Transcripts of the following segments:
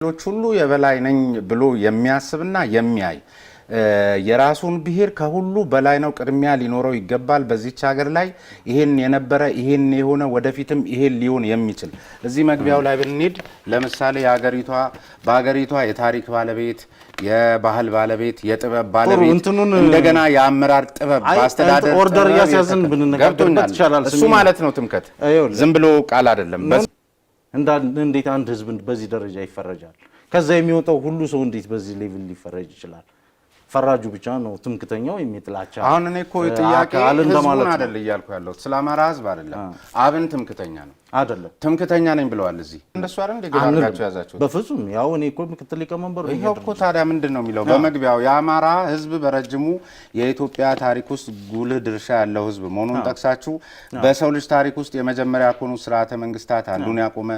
ሎች ሁሉ የበላይ ነኝ ብሎ የሚያስብና የሚያይ የራሱን ብሔር ከሁሉ በላይ ነው ቅድሚያ ሊኖረው ይገባል በዚህች ሀገር ላይ ይሄን የነበረ ይሄን የሆነ ወደፊትም ይሄን ሊሆን የሚችል እዚህ መግቢያው ላይ ብንሄድ ለምሳሌ በሀገሪቷ የታሪክ ባለቤት የባህል ባለቤት የጥበብ ባለቤት እንደገና የአመራር ጥበብ ባስተዳደር ኦርደር ያስያዝን ብንነጋገርበት ይችላል እሱ ማለት ነው ትምከት ዝም ብሎ ቃል አይደለም እንዴት አንድ ህዝብ በዚህ ደረጃ ይፈረጃል ከዛ የሚወጣው ሁሉ ሰው እንዴት በዚህ ሌቭል ሊፈረጅ ይችላል ፈራጁ ብቻ ነው ትምክተኛው የሚጥላቻ አሁን እኔ እኮ ጥያቄ ህዝቡን አይደል ይያልኩ ያለው ስላማራ ህዝብ አይደለም አብን ትምክተኛ ነው አይደለም ትምክተኛ ነኝ ብለዋል እዚህ እንደሱ አይደል እንደገራጋቸው ያዛቸው በፍጹም ያው እኔ እኮ ምክትል ሊቀመንበር ነው ይሄው እኮ ታዲያ ምንድነው የሚለው በመግቢያው የአማራ ህዝብ በረጅሙ የኢትዮጵያ ታሪክ ውስጥ ጉልህ ድርሻ ያለው ህዝብ መሆኑን ጠቅሳችሁ በሰው ልጅ ታሪክ ውስጥ የመጀመሪያ ኮኑ ስርዓተ መንግስታት አንዱን ያቆመ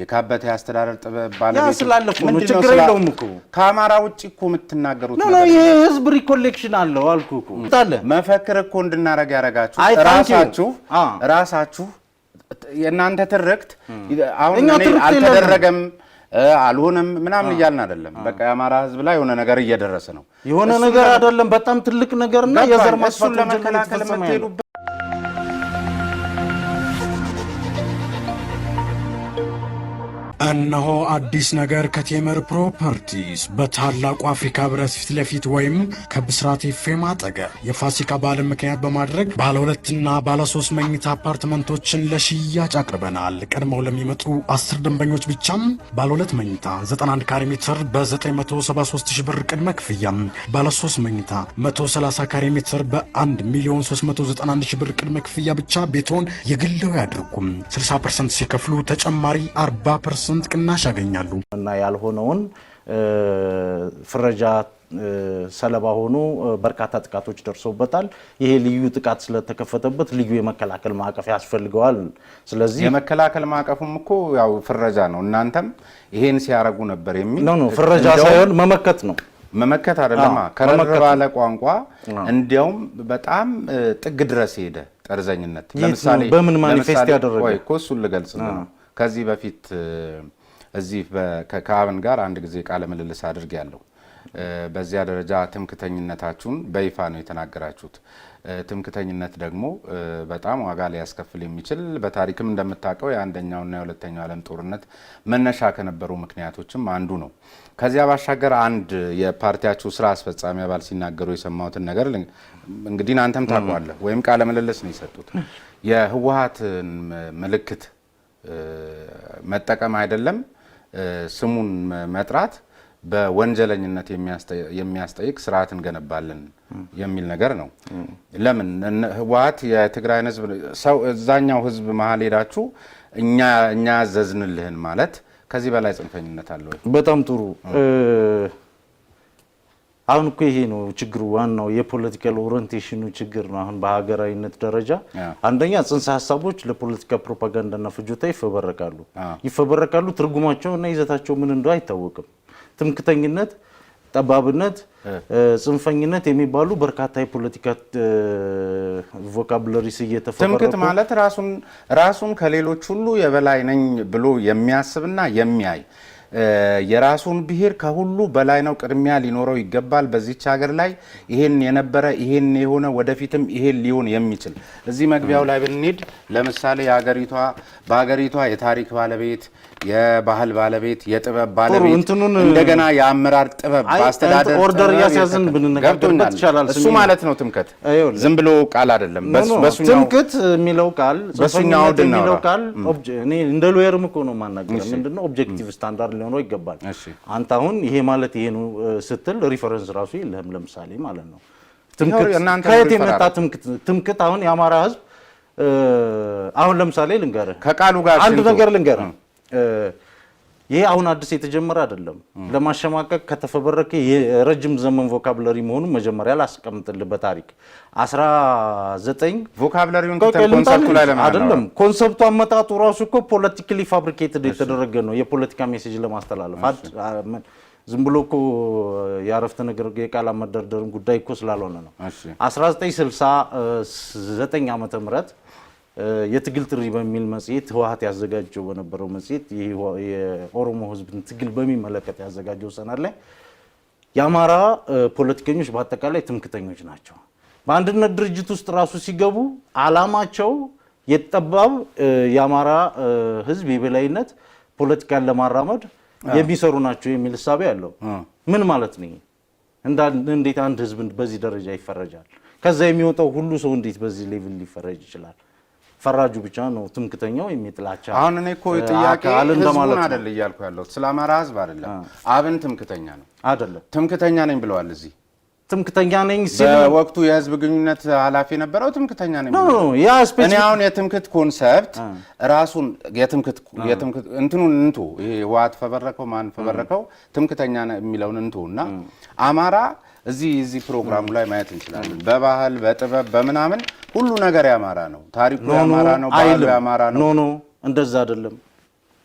የካበተ ያስተዳደር ጥበብ ባለቤት ያ ስላለፈ ነው ችግር የለውም እኮ ከአማራ ውጪ እኮ የምትናገሩት ነው ነው ይሄ ህዝብ ሪኮሌክሽን አለው አልኩ እኮ ታለ መፈክር እኮ እንድናረግ ያረጋችሁ ራሳችሁ የናንተ ትርክት አሁን እኔ አልተደረገም አልሆነም ምናምን ይያልን አይደለም በቃ የአማራ ህዝብ ላይ የሆነ ነገር እየደረሰ ነው የሆነ ነገር አይደለም በጣም ትልቅ ነገርና የዘር ማስፋት ለመከላከል መጥተው እነሆ አዲስ ነገር ከቴምር ፕሮፐርቲስ በታላቁ አፍሪካ ህብረት ፊት ለፊት ወይም ከብስራት ኤፍኤም አጠገብ የፋሲካ በዓልን ምክንያት በማድረግ ባለ 2 እና ባለ 3 መኝታ አፓርትመንቶችን ለሽያጭ አቅርበናል። ቀድመው ለሚመጡ 10 ደንበኞች ብቻም ባለ 2 መኝታ 91 ካሬ ሜትር በ973,000 ብር ቅድመ ክፍያ፣ ባለ 3 መኝታ 130 ካሬ ሜትር በ1,391,000 ብር ቅድመ ክፍያ ብቻ ቤቶን የግለው ያድርጉም። 60% ሲከፍሉ ተጨማሪ 40% ቅናሽ ያገኛሉ እና ያልሆነውን ፍረጃ ሰለባ ሆኖ በርካታ ጥቃቶች ደርሶበታል። ይሄ ልዩ ጥቃት ስለተከፈተበት ልዩ የመከላከል ማዕቀፍ ያስፈልገዋል። ስለዚህ የመከላከል ማዕቀፉም እኮ ያው ፍረጃ ነው እናንተም ይሄን ሲያረጉ ነበር የሚል ነው ፍረጃ ሳይሆን መመከት ነው መመከት አይደለም ከረር ባለ ቋንቋ እንዲያውም በጣም ጥግ ድረስ ሄደ ጠርዘኝነት ለምሳሌ በምን ማኒፌስት ያደረገ ወይ ኮሱን ልገልጽ ነው ከዚህ በፊት እዚህ ከካብን ጋር አንድ ጊዜ ቃለ ምልልስ አድርጌያለሁ በዚያ ደረጃ ትምክተኝነታችሁን በይፋ ነው የተናገራችሁት ትምክተኝነት ደግሞ በጣም ዋጋ ሊያስከፍል የሚችል በታሪክም እንደምታውቀው የአንደኛውና የሁለተኛው ዓለም ጦርነት መነሻ ከነበሩ ምክንያቶችም አንዱ ነው ከዚያ ባሻገር አንድ የፓርቲያችሁ ስራ አስፈጻሚ አባል ሲናገሩ የሰማሁትን ነገር እንግዲህ አንተም ታውቀዋለህ ወይም ቃለ ምልልስ ነው የሰጡት የህወሓት ምልክት መጠቀም አይደለም ስሙን መጥራት በወንጀለኝነት የሚያስጠይቅ ስርዓት እንገነባለን የሚል ነገር ነው ለምን ህወሓት የትግራይን ህዝብ ሰው እዛኛው ህዝብ መሀል ሄዳችሁ እኛ ያዘዝንልህን ማለት ከዚህ በላይ ጽንፈኝነት አለ ወይ በጣም ጥሩ አሁን እኮ ይሄ ነው ችግሩ ዋናው የፖለቲካል ኦሪየንቴሽኑ ችግር ነው በሀገራዊነት ደረጃ አንደኛ ጽንሰ ሐሳቦች ለፖለቲካ ፕሮፓጋንዳና ፍጆታ ይፈበረካሉ ትርጉማቸውና ይዘታቸው ምን እንደሆነ አይታወቅም ትምክተኝነት ጠባብነት ጽንፈኝነት የሚባሉ በርካታ የፖለቲካ ቮካቡላሪስ እየተፈበረኩ ትምክት ማለት ራሱን ከሌሎች ሁሉ የበላይ ነኝ ብሎ የሚያስብና የሚያይ የራሱን ብሔር ከሁሉ በላይ ነው ቅድሚያ ሊኖረው ይገባል በዚህች ሀገር ላይ ይሄን የነበረ ይሄን የሆነ ወደፊትም ይሄን ሊሆን የሚችል እዚህ መግቢያው ላይ ብንሄድ ለምሳሌ በሀገሪቷ የታሪክ ባለቤት የባህል ባለቤት የጥበብ ባለቤት እንደገና የአመራር ጥበብ ባስተዳደር ኦርደር ያስያዝን ብንነጋገርበት ይችላል እሱ ማለት ነው ትምከት ዝም ብሎ ቃል አይደለም በሱኛው ትምከት የሚለው ቃል በሱኛው የሚለው ቃል እኔ እንደ ሎየርም እኮ ነው ማናገር ምንድነው ኦብጀክቲቭ ስታንዳርድ ሊሆን ይገባል አንተ አሁን ይሄ ማለት ይሄ ነው ስትል ሪፈረንስ ራሱ የለህም ለምሳሌ ማለት ነው ትምክት ከየት የመጣ ትምክት አሁን የአማራ ህዝብ አሁን ለምሳሌ ልንገርህ ከቃሉ ጋር አንድ ነገር ልንገርህ ይሄ አሁን አዲስ የተጀመረ አይደለም ለማሸማቀቅ ከተፈበረከ የረጅም ዘመን ቮካቡላሪ መሆኑን መጀመሪያ ላስቀምጥልህ በታሪክ 19 ቮካቡላሪውን ኮንሰፕቱ ላይ ለማለት አይደለም ኮንሰፕቱ አመጣጡ ራሱ እኮ ፖለቲካሊ ፋብሪኬትድ የተደረገ ነው የፖለቲካ ሜሴጅ ለማስተላለፍ ዝም ብሎ እኮ ያረፍተ ነገር የቃል መደርደርን ጉዳይ እኮ ስላልሆነ ነው 1969 ዓመተ ምህረት የትግል ጥሪ በሚል መጽሔት ህወሓት ያዘጋጀው በነበረው መጽሔት የኦሮሞ ህዝብን ትግል በሚመለከት ያዘጋጀው ሰነድ ላይ የአማራ ፖለቲከኞች በአጠቃላይ ትምክተኞች ናቸው። በአንድነት ድርጅት ውስጥ ራሱ ሲገቡ አላማቸው የጠባብ የአማራ ህዝብ የበላይነት ፖለቲካን ለማራመድ የሚሰሩ ናቸው የሚል ሐሳብ ያለው ምን ማለት ነው? እንዴት አንድ ህዝብ በዚህ ደረጃ ይፈረጃል? ከዛ የሚወጣው ሁሉ ሰው እንዴት በዚህ ሌቭል ሊፈረጅ ይችላል? ፈራጁ ብቻ ነው ትምክተኛው የሚጥላቻ። አሁን እኔ እኮ ጥያቄ ህዝቡን አይደል እያልኩ ያለሁት ስለ አማራ ህዝብ አይደለም። አብን ትምክተኛ ነው አይደለም? ትምክተኛ ነኝ ብለዋል። እዚህ ትምክተኛ ነኝ ሲል በወቅቱ የህዝብ ግንኙነት ኃላፊ የነበረው ትምክተኛ ነኝ ብለዋል። እኔ አሁን የትምክት ኮንሰፕት ራሱን የትምክት እንትኑን እንቱ ይሄ ህወሓት ፈበረከው ማን ፈበረከው ትምክተኛ የሚለውን እንቱና አማራ እዚህ ፕሮግራሙ ላይ ማየት እንችላለን። በባህል በጥበብ በምናምን ሁሉ ነገር ያማራ ነው። ታሪኩ ያማራ ነው። ባህሉ ያማራ ነው። ኖ እንደዛ አይደለም።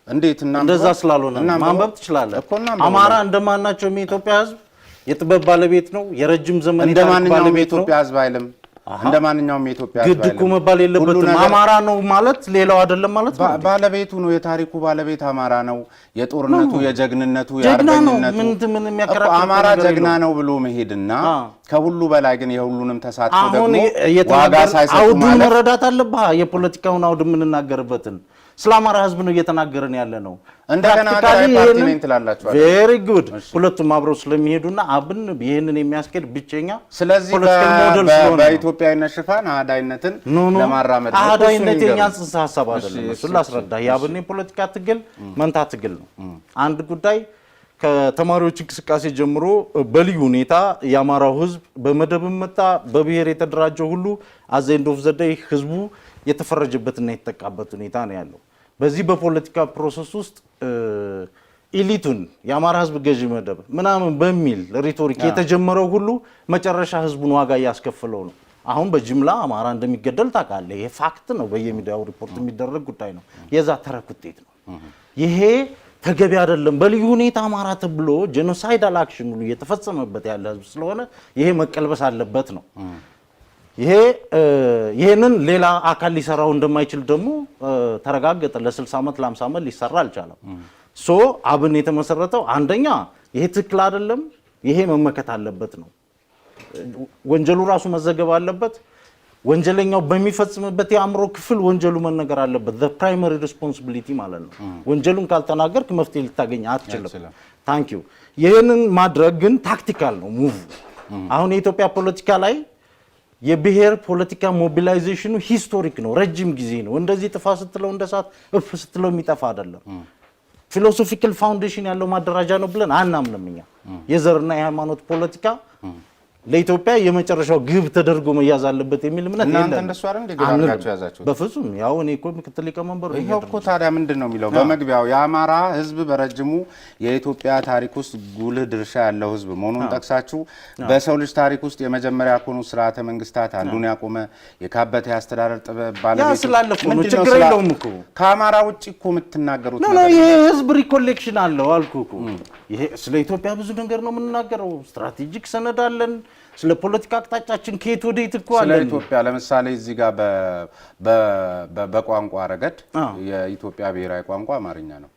እንዴት እና እንደዛ ስላልሆነ ማንበብ ትችላለህ። አማራ እንደማናቸው የኢትዮጵያ ህዝብ የጥበብ ባለቤት ነው። የረጅም ዘመን እንደማንኛውም የኢትዮጵያ ህዝብ አይልም። እንደማንኛውም የኢትዮጵያ ህዝብ ግድ እኮ መባል የለበትም። አማራ ነው ማለት ሌላው አይደለም ማለት ነው። ባለቤቱ ነው። የታሪኩ ባለቤት አማራ ነው። የጦርነቱ፣ የጀግንነቱ፣ የአርበኝነቱ አማራ ጀግና ነው ብሎ መሄድና ከሁሉ በላይ ግን የሁሉንም ተሳትፎ ደግሞ ዋጋ ሳይሰጡ አውዱን መረዳት አለብህ። የፖለቲካውን አውድ የምንናገርበትን ስለ አማራ ህዝብ ነው እየተናገረን ያለ ነው። እንደገና ሀገራዊ ፓርቲ ነኝ ትላላችሁ። ቬሪ ጉድ። ሁለቱም አብረው ስለሚሄዱና አብን ይሄንን የሚያስኬድ ብቸኛ ስለዚህ በኢትዮጵያዊነት ሽፋን አህዳይነትን ለማራመድ ነው። አህዳይነት የኛ ጽንሰ ሐሳብ አይደለም። እሱን ላስረዳ። የአብን የፖለቲካ ትግል መንታ ትግል ነው። አንድ ጉዳይ ከተማሪዎች እንቅስቃሴ ጀምሮ በልዩ ሁኔታ የአማራው ህዝብ በመደብም መጣ በብሔር የተደራጀው ሁሉ አዘንድ ኦፍ ዘ ዴይ ህዝቡ የተፈረጀበትና የተጠቃበት ሁኔታ ነው ያለው። በዚህ በፖለቲካ ፕሮሰስ ውስጥ ኢሊቱን የአማራ ህዝብ ገዢ መደብ ምናምን በሚል ሪቶሪክ የተጀመረው ሁሉ መጨረሻ ህዝቡን ዋጋ እያስከፈለው ነው። አሁን በጅምላ አማራ እንደሚገደል ታውቃለህ። ይሄ ፋክት ነው። በየሚዲያው ሪፖርት የሚደረግ ጉዳይ ነው። የዛ ተረክ ውጤት ነው። ይሄ ተገቢ አይደለም። በልዩ ሁኔታ አማራ ተብሎ ጄኖሳይዳል አክሽን ሁሉ እየተፈጸመበት ያለ ህዝብ ስለሆነ ይሄ መቀልበስ አለበት ነው። ይሄንን ሌላ አካል ሊሰራው እንደማይችል ደግሞ ተረጋገጠ። ለ60 ዓመት ለ50 ዓመት ሊሰራ አልቻለም። አብን የተመሰረተው አንደኛ ይሄ ትክክል አይደለም፣ ይሄ መመከት አለበት ነው። ወንጀሉ ራሱ መዘገብ አለበት። ወንጀለኛው በሚፈጽምበት የአእምሮ ክፍል ወንጀሉ መነገር አለበት። the primary responsibility ማለት ነው። ወንጀሉን ካልተናገርክ መፍትሄ ልታገኝ አትችልም። ታንክ ዩ። ይሄንን ማድረግ ግን ታክቲካል ነው ሙቭ። አሁን የኢትዮጵያ ፖለቲካ ላይ የብሔር ፖለቲካ ሞቢላይዜሽኑ ሂስቶሪክ ነው፣ ረጅም ጊዜ ነው። እንደዚህ ጥፋ ስትለው እንደሳት እፍ ስትለው የሚጠፋ አይደለም። ፊሎሶፊካል ፋውንዴሽን ያለው ማደራጃ ነው ብለን አናምንም እኛ። የዘርና የሃይማኖት ፖለቲካ ለኢትዮጵያ የመጨረሻው ግብ ተደርጎ መያዝ አለበት የሚል እምነት የለም። እናንተ እንደሱ አይደል እንደጋራችሁ ያዛችሁት? በፍጹም ያው እኔ እኮ ምክትል ሊቀመንበሩ ነው። ይሄው እኮ ታዲያ ምንድነው የሚለው በመግቢያው የአማራ ህዝብ በረጅሙ የኢትዮጵያ ታሪክ ውስጥ ጉልህ ድርሻ ያለው ህዝብ መሆኑን ጠቅሳችሁ በሰው ልጅ ታሪክ ውስጥ የመጀመሪያ ከሆኑ ስርዓተ መንግስታት አንዱን ያቆመ የካበተ የአስተዳደር ጥበብ ባለቤት ያ ስላለፈ ነው። ችግር የለውም እኮ ከአማራ ውጪ እኮ የምትናገሩት ነው። ይሄ ህዝብ ሪኮሌክሽን አለው አልኩህ እኮ። ይሄ ስለ ኢትዮጵያ ብዙ ነገር ነው የምንናገረው። ስትራቴጂክ ሰነድ አለን። ስለ ፖለቲካ አቅጣጫችን ከየት ወዴት እኮ አለ። ስለ ኢትዮጵያ ለምሳሌ እዚህ ጋር በቋንቋ ረገድ የኢትዮጵያ ብሔራዊ ቋንቋ አማርኛ ነው።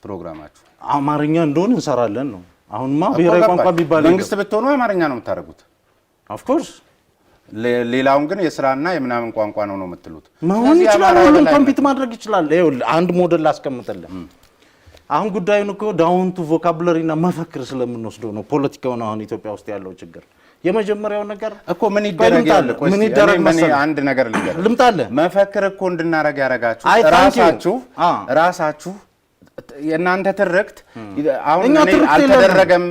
ፕሮግራማችሁ አማርኛ እንደሆነ እንሰራለን ነው። አሁንማ ብሔራዊ ቋንቋ ቢባል መንግስት ብትሆኑ አማርኛ ነው የምታደርጉት። ኦፍ ኮርስ ሌላውን ግን የስራና የምናምን ቋንቋ ነው የምትሉት። መሆን ይችላል። ሁሉም ኮምፒት ማድረግ ይችላል። ይኸውልህ አንድ ሞዴል ላስቀምጥልህ። አሁን ጉዳዩን እኮ ዳውን ቱ ቮካቡላሪና መፈክር ስለምንወስደው ነው ፖለቲካውን አሁን ኢትዮጵያ ውስጥ ያለው ችግር። የመጀመሪያው ነገር እኮ ምን ይደረጋል? ምን ይደረግ መሰለህ? አንድ ነገር ልምጣለህ። መፈክር እኮ እንድናረግ ያረጋችሁ ራሳችሁ የእናንተ ትርክት አሁን እኔ አልተደረገም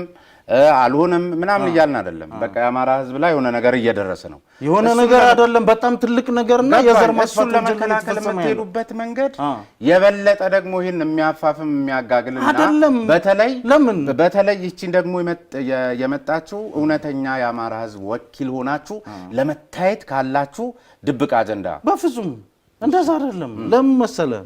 አልሆነም ምናምን እያልን አይደለም። በቃ የአማራ ህዝብ ላይ የሆነ ነገር እየደረሰ ነው። የሆነ ነገር አይደለም፣ በጣም ትልቅ ነገርና የዘር ማጥፋት ለመከላከል የምትሄዱበት መንገድ የበለጠ ደግሞ ይሄን የሚያፋፍም የሚያጋግልና በተለይ ይቺን ደግሞ የመጣችሁ እውነተኛ የአማራ ህዝብ ወኪል ሆናችሁ ለመታየት ካላችሁ ድብቅ አጀንዳ። በፍጹም እንደዛ አይደለም። ለምን መሰለህ?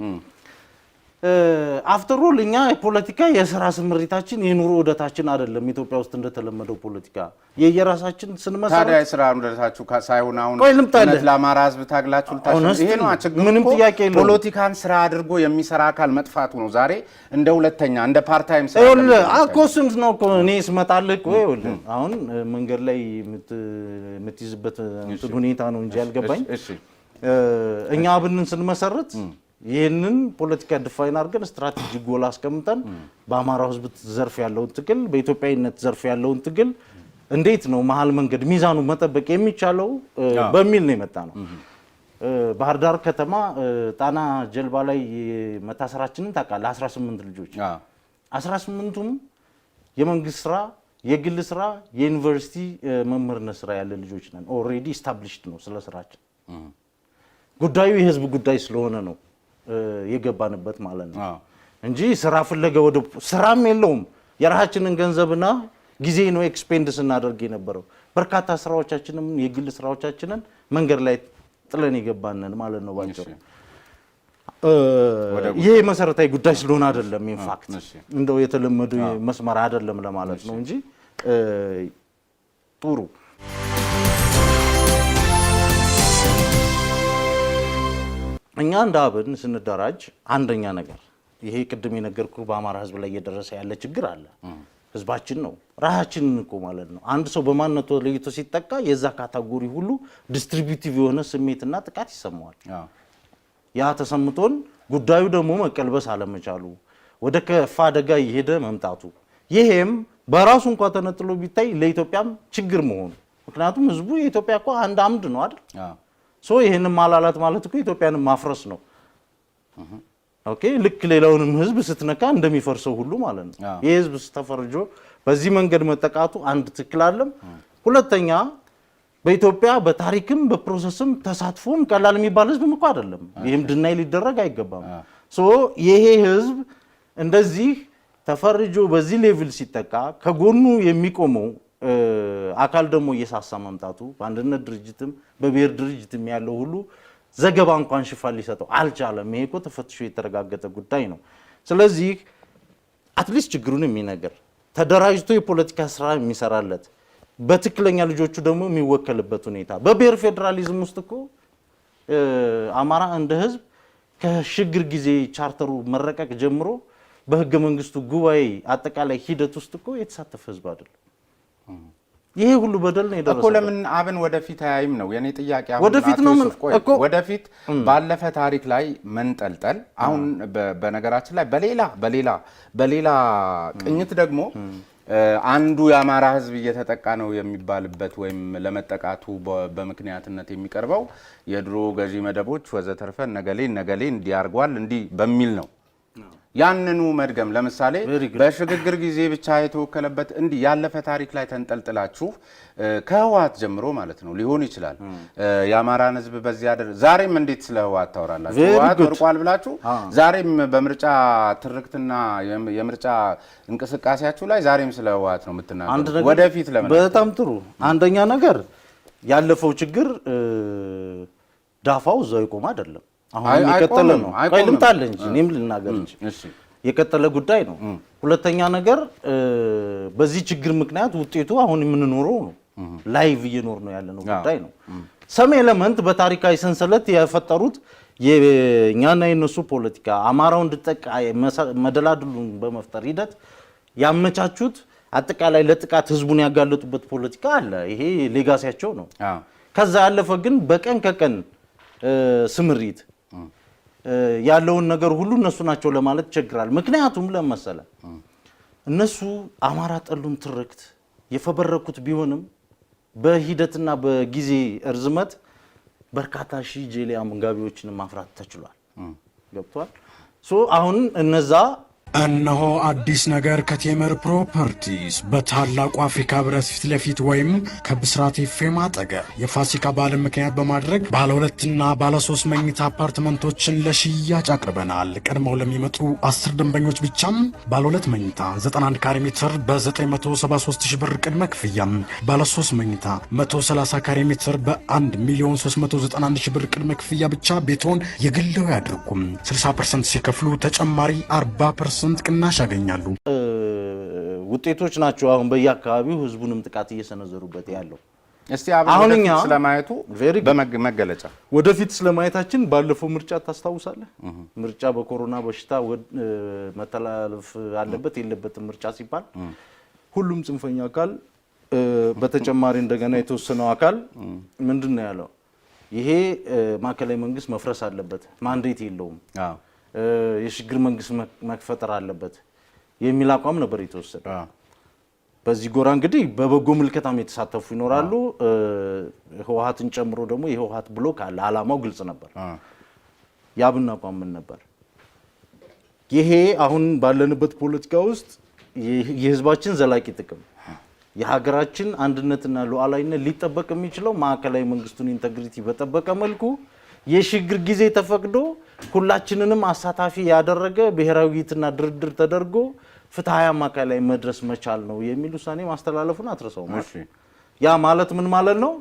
አፍተር ኦል እኛ ፖለቲካ የስራ ስምሪታችን የኑሮ ወደታችን አይደለም። ኢትዮጵያ ውስጥ እንደተለመደው ፖለቲካ የየራሳችን ስንመሰረት ታዲያ የስራ ወደታችሁ ሳይሆን አሁን እውነት ለአማራ ህዝብ ታግላችሁ ልታሸንፉ ይሄ ነው ችግሩ። ምንም ጥያቄ የለውም። ፖለቲካን ስራ አድርጎ የሚሰራ አካል መጥፋቱ ነው ዛሬ እንደ ሁለተኛ እንደ ፓርት ታይም ስራ አኮስም ነው እኮ እኔ ስመጣልህ ወይ አሁን መንገድ ላይ የምትይዝበት ሁኔታ ነው እንጂ ያልገባኝ እኛ አብንን ስንመሰረት ይህንን ፖለቲካ ዲፋይን አድርገን ስትራቴጂ ጎል አስቀምጠን በአማራው ህዝብ ዘርፍ ያለውን ትግል በኢትዮጵያዊነት ዘርፍ ያለውን ትግል እንዴት ነው መሀል መንገድ ሚዛኑ መጠበቅ የሚቻለው በሚል ነው የመጣ ነው። ባህር ዳር ከተማ ጣና ጀልባ ላይ መታሰራችንን ታውቃለህ? 18 ልጆች 18ቱም የመንግስት ስራ፣ የግል ስራ፣ የዩኒቨርሲቲ መምህርነት ስራ ያለ ልጆች ነን። ኦልሬዲ ስታብሊሽድ ነው ስለ ስራችን። ጉዳዩ የህዝብ ጉዳይ ስለሆነ ነው የገባንበት ማለት ነው እንጂ ስራ ፍለገ ወደ ስራም የለውም። የራሳችንን ገንዘብና ጊዜ ነው ኤክስፔንድ ስናደርግ የነበረው። በርካታ ስራዎቻችንን የግል ስራዎቻችንን መንገድ ላይ ጥለን የገባንን ማለት ነው ባጭሩ። ይሄ መሰረታዊ ጉዳይ ስለሆነ አይደለም። ኢንፋክት እንደው የተለመዱ መስመር አይደለም ለማለት ነው እንጂ ጥሩ እኛ እንደ አብን ስንደራጅ አንደኛ ነገር ይሄ ቅድም የነገርኩህ በአማራ ህዝብ ላይ እየደረሰ ያለ ችግር አለ። ህዝባችን ነው ራሳችንን እኮ ማለት ነው። አንድ ሰው በማንነቱ ለይቶ ሲጠቃ የዛ ካታጎሪ ሁሉ ዲስትሪቢዩቲቭ የሆነ ስሜትና ጥቃት ይሰማዋል። ያ ተሰምቶን ጉዳዩ ደግሞ መቀልበስ አለመቻሉ ወደ ከፋ አደጋ እየሄደ መምጣቱ ይሄም በራሱ እንኳን ተነጥሎ ቢታይ ለኢትዮጵያም ችግር መሆኑ ምክንያቱም ህዝቡ የኢትዮጵያ እኮ አንድ አምድ ነው አይደል? ይሄንን ማላላት ማለት እኮ ኢትዮጵያንም ማፍረስ ነው። ኦኬ ልክ ሌላውንም ህዝብ ስትነካ እንደሚፈርሰው ሁሉ ማለት ነው። የህዝብ ተፈርጆ በዚህ መንገድ መጠቃቱ አንድ ትክክል አይደለም። ሁለተኛ በኢትዮጵያ በታሪክም በፕሮሰስም ተሳትፎም ቀላል የሚባል ህዝብም እኮ አይደለም። ይሄም ድናይ ሊደረግ አይገባም። ይሄ ህዝብ እንደዚህ ተፈርጆ በዚህ ሌቭል ሲጠቃ ከጎኑ የሚቆመው አካል ደግሞ እየሳሳ መምጣቱ በአንድነት ድርጅትም በብሔር ድርጅትም ያለው ሁሉ ዘገባ እንኳን ሽፋን ሊሰጠው አልቻለም። ይሄ እኮ ተፈትሾ የተረጋገጠ ጉዳይ ነው። ስለዚህ አትሊስት ችግሩን የሚነገር ተደራጅቶ የፖለቲካ ስራ የሚሰራለት በትክክለኛ ልጆቹ ደግሞ የሚወከልበት ሁኔታ በብሔር ፌዴራሊዝም ውስጥ እኮ አማራ እንደ ህዝብ ከሽግግር ጊዜ ቻርተሩ መረቀቅ ጀምሮ በህገ መንግስቱ ጉባኤ አጠቃላይ ሂደት ውስጥ እኮ የተሳተፈ ህዝብ አይደለም። ይሄ ሁሉ በደል ነው የደረሰው እኮ። ለምን አብን ወደፊት አያይም ነው የኔ ጥያቄ። ወደፊት ነው እኮ ወደፊት ባለፈ ታሪክ ላይ መንጠልጠል። አሁን በነገራችን ላይ በሌላ ቅኝት ደግሞ አንዱ የአማራ ህዝብ እየተጠቃ ነው የሚባልበት ወይም ለመጠቃቱ በምክንያትነት የሚቀርበው የድሮ ገዢ መደቦች ወዘተርፈ ነገሌ እንዲያርጓል እንዲ በሚል ነው። ያንኑ መድገም ለምሳሌ በሽግግር ጊዜ ብቻ የተወከለበት እንዲህ ያለፈ ታሪክ ላይ ተንጠልጥላችሁ ከህወሓት ጀምሮ ማለት ነው ሊሆን ይችላል። የአማራን ህዝብ በዚያ ዛሬም እንዴት ስለ ህወሓት ታወራላችሁ? ህወሓት ወርቋል ብላችሁ ዛሬም በምርጫ ትርክትና የምርጫ እንቅስቃሴያችሁ ላይ ዛሬም ስለ ህወሓት ነው የምትናገሩት። ወደፊት ለምን? በጣም ጥሩ። አንደኛ ነገር ያለፈው ችግር ዳፋው እዛው ይቆም አይደለም። አሁን የቀጠለ ነው። ቆይ ልምጣል እንጂ እኔም ልናገር እንጂ የቀጠለ ጉዳይ ነው። ሁለተኛ ነገር በዚህ ችግር ምክንያት ውጤቱ አሁን የምንኖረው ነው። ላይቭ እየኖር ነው ያለነው ጉዳይ ነው። ሰም ኤሌመንት በታሪካዊ ሰንሰለት የፈጠሩት የኛና የነሱ ፖለቲካ አማራው እንድጠቃ መደላድሉን በመፍጠር ሂደት ያመቻቹት አጠቃላይ ለጥቃት ህዝቡን ያጋለጡበት ፖለቲካ አለ። ይሄ ሌጋሲያቸው ነው። ከዛ ያለፈ ግን በቀን ከቀን ስምሪት ያለውን ነገር ሁሉ እነሱ ናቸው ለማለት ይቸግራል። ምክንያቱም ለመሰለ እነሱ አማራ ጠሉን ትርክት የፈበረኩት ቢሆንም በሂደትና በጊዜ እርዝመት በርካታ ሺህ ጄሌ አንጋቢዎችን ማፍራት ተችሏል። ገብቷል። አሁን እነዛ እነሆ አዲስ ነገር ከቴምር ፕሮፐርቲስ በታላቁ አፍሪካ ህብረት ፊት ለፊት ወይም ከብስራት ኤፍኤም አጠገብ የፋሲካ በዓልን ምክንያት በማድረግ ባለ 2 እና ባለ 3 መኝታ አፓርትመንቶችን ለሽያጭ አቅርበናል። ቀድመው ለሚመጡ 10 ደንበኞች ብቻም ባለ 2 መኝታ 91 ካሬ ሜትር በ973 ሺህ ብር ቅድመ ክፍያ፣ ባለ 3 መኝታ 130 ካሬ ሜትር በ1,391 ሺህ ብር ቅድመ ክፍያ ብቻ ቤቶን የግለው ያድርጉም። 60% ሲከፍሉ ተጨማሪ 40% ቅናሽ ያገኛሉ። ውጤቶች ናቸው አሁን በየአካባቢው ህዝቡንም ጥቃት እየሰነዘሩበት ያለው። እስቲ አሁን እኛ ስለማየቱ በመገለጫ ወደፊት ስለማየታችን ባለፈው ምርጫ ታስታውሳለህ? ምርጫ በኮሮና በሽታ መተላለፍ አለበት የለበትም ምርጫ ሲባል ሁሉም ጽንፈኛ አካል በተጨማሪ እንደገና የተወሰነው አካል ምንድነው ያለው? ይሄ ማዕከላዊ መንግስት መፍረስ አለበት፣ ማንዴት የለውም፣ የሽግግር መንግስት መፈጠር አለበት የሚል አቋም ነበር የተወሰደው። በዚህ ጎራ እንግዲህ በበጎ ምልከታም የተሳተፉ ይኖራሉ። ህወሓትን ጨምሮ ደግሞ የህወሓት ብሎክ አለ። አላማው ግልጽ ነበር። ያብን አቋም ምን ነበር? ይሄ አሁን ባለንበት ፖለቲካ ውስጥ የህዝባችን ዘላቂ ጥቅም የሀገራችን አንድነትና ሉዓላዊነት ሊጠበቅ የሚችለው ማዕከላዊ መንግስቱን ኢንቴግሪቲ በጠበቀ መልኩ የሽግግር ጊዜ ተፈቅዶ ሁላችንንም አሳታፊ ያደረገ ብሔራዊ ውይይትና ድርድር ተደርጎ ፍትሃዊ አማካይ ላይ መድረስ መቻል ነው የሚል ውሳኔ ማስተላለፉን አትረሳውም። ያ ማለት ምን ማለት ነው?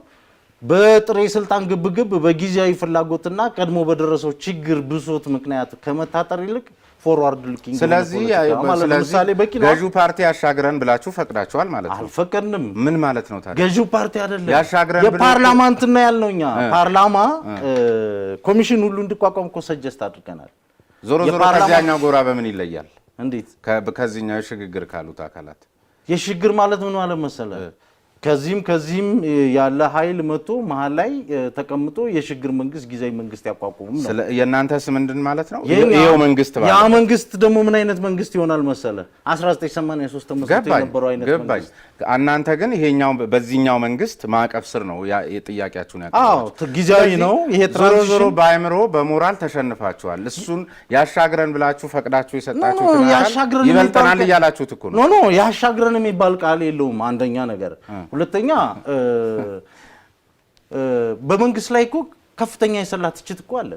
በጥሬ ስልጣን ግብግብ በጊዜያዊ ፍላጎትና ቀድሞ በደረሰው ችግር ብሶት ምክንያት ከመታጠር ይልቅ ፎርዋርድ ሉኪንግ። ስለዚህ ገዢው ፓርቲ ያሻግረን ብላችሁ ፈቅዳችኋል ማለት ነው? አልፈቀድንም። ምን ማለት ነው ታዲያ? ገዢው ፓርቲ አይደለም ያሻግረን ብሎ የፓርላማ እንትን ነው ያልነው እኛ። ፓርላማ ኮሚሽን ሁሉ እንዲቋቋም እኮ ሰጀስት አድርገናል። ዞሮ ከዚያኛው ጎራ በምን ይለያል? እንዴት ከዚህኛው ሽግግር ካሉት አካላት? የሽግግር ማለት ምን ማለት መሰለ? ከዚህም ያለ ኃይል መጥቶ መሀል ላይ ተቀምጦ የሽግግር መንግስት ጊዜያዊ መንግስት ያቋቁሙ ነው። የእናንተስ ምንድን ማለት ነው? ይሄው መንግስት ማለት ያ መንግስት ደግሞ ምን አይነት መንግስት ይሆናል መሰለ? 1983 ተመስርቶ የነበረው አይነት መንግስት። እናንተ ግን ይሄኛው በዚህኛው መንግስት ማዕቀፍ ስር ነው ጥያቄያችሁን ያቀረባችሁት። አዎ ጊዜያዊ ነው ይሄ ትራንዚሽን። ዞሮ በአእምሮ በሞራል ተሸንፋችኋል። እሱን ያሻግረን ብላችሁ ፈቅዳችሁ የሰጣችሁት ይበልጠናል እያላችሁት እኮ ነው። ኖ ያሻግረን የሚባል ቃል የለውም። አንደኛ ነገር ሁለተኛ በመንግስት ላይ እኮ ከፍተኛ የሰላ ትችት እኮ አለ።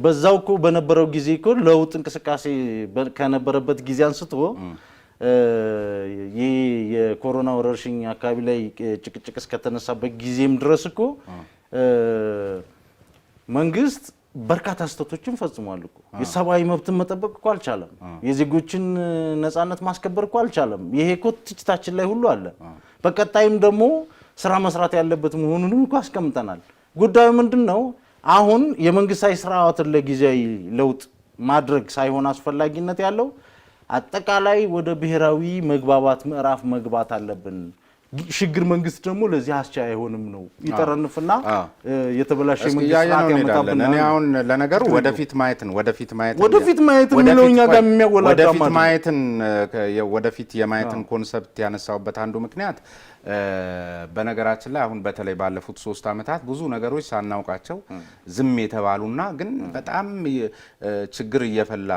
በዛው እኮ በነበረው ጊዜ እኮ ለውጥ እንቅስቃሴ ከነበረበት ጊዜ አንስቶ ይህ የኮሮና ወረርሽኝ አካባቢ ላይ ጭቅጭቅ እስከተነሳበት ጊዜም ድረስ እኮ መንግስት በርካታ ስህተቶችን ፈጽሟል እኮ። የሰብአዊ መብትን መጠበቅ እኮ አልቻለም። የዜጎችን ነፃነት ማስከበር እኮ አልቻለም። ይሄ እኮ ትችታችን ላይ ሁሉ አለ። በቀጣይም ደግሞ ስራ መስራት ያለበት መሆኑንም እኮ አስቀምጠናል። ጉዳዩ ምንድነው? አሁን የመንግስታዊ ስርዓትን ለጊዜያዊ ለውጥ ማድረግ ሳይሆን አስፈላጊነት ያለው አጠቃላይ ወደ ብሔራዊ መግባባት ምዕራፍ መግባት አለብን። ሽግግር መንግስት ደግሞ ለዚህ አስቻይ አይሆንም ነው ይጠረንፍና የተበላሸ መንግስት ያመጣብናል። እኔ አሁን ለነገሩ ወደፊት ማየት ነው እኛ ጋር የሚያወላዳ ወደፊት የማየትን ኮንሰፕት ያነሳውበት አንዱ ምክንያት በነገራችን ላይ አሁን በተለይ ባለፉት 3 ዓመታት ብዙ ነገሮች ሳናውቃቸው ዝም የተባሉና ግን በጣም ችግር እየፈላ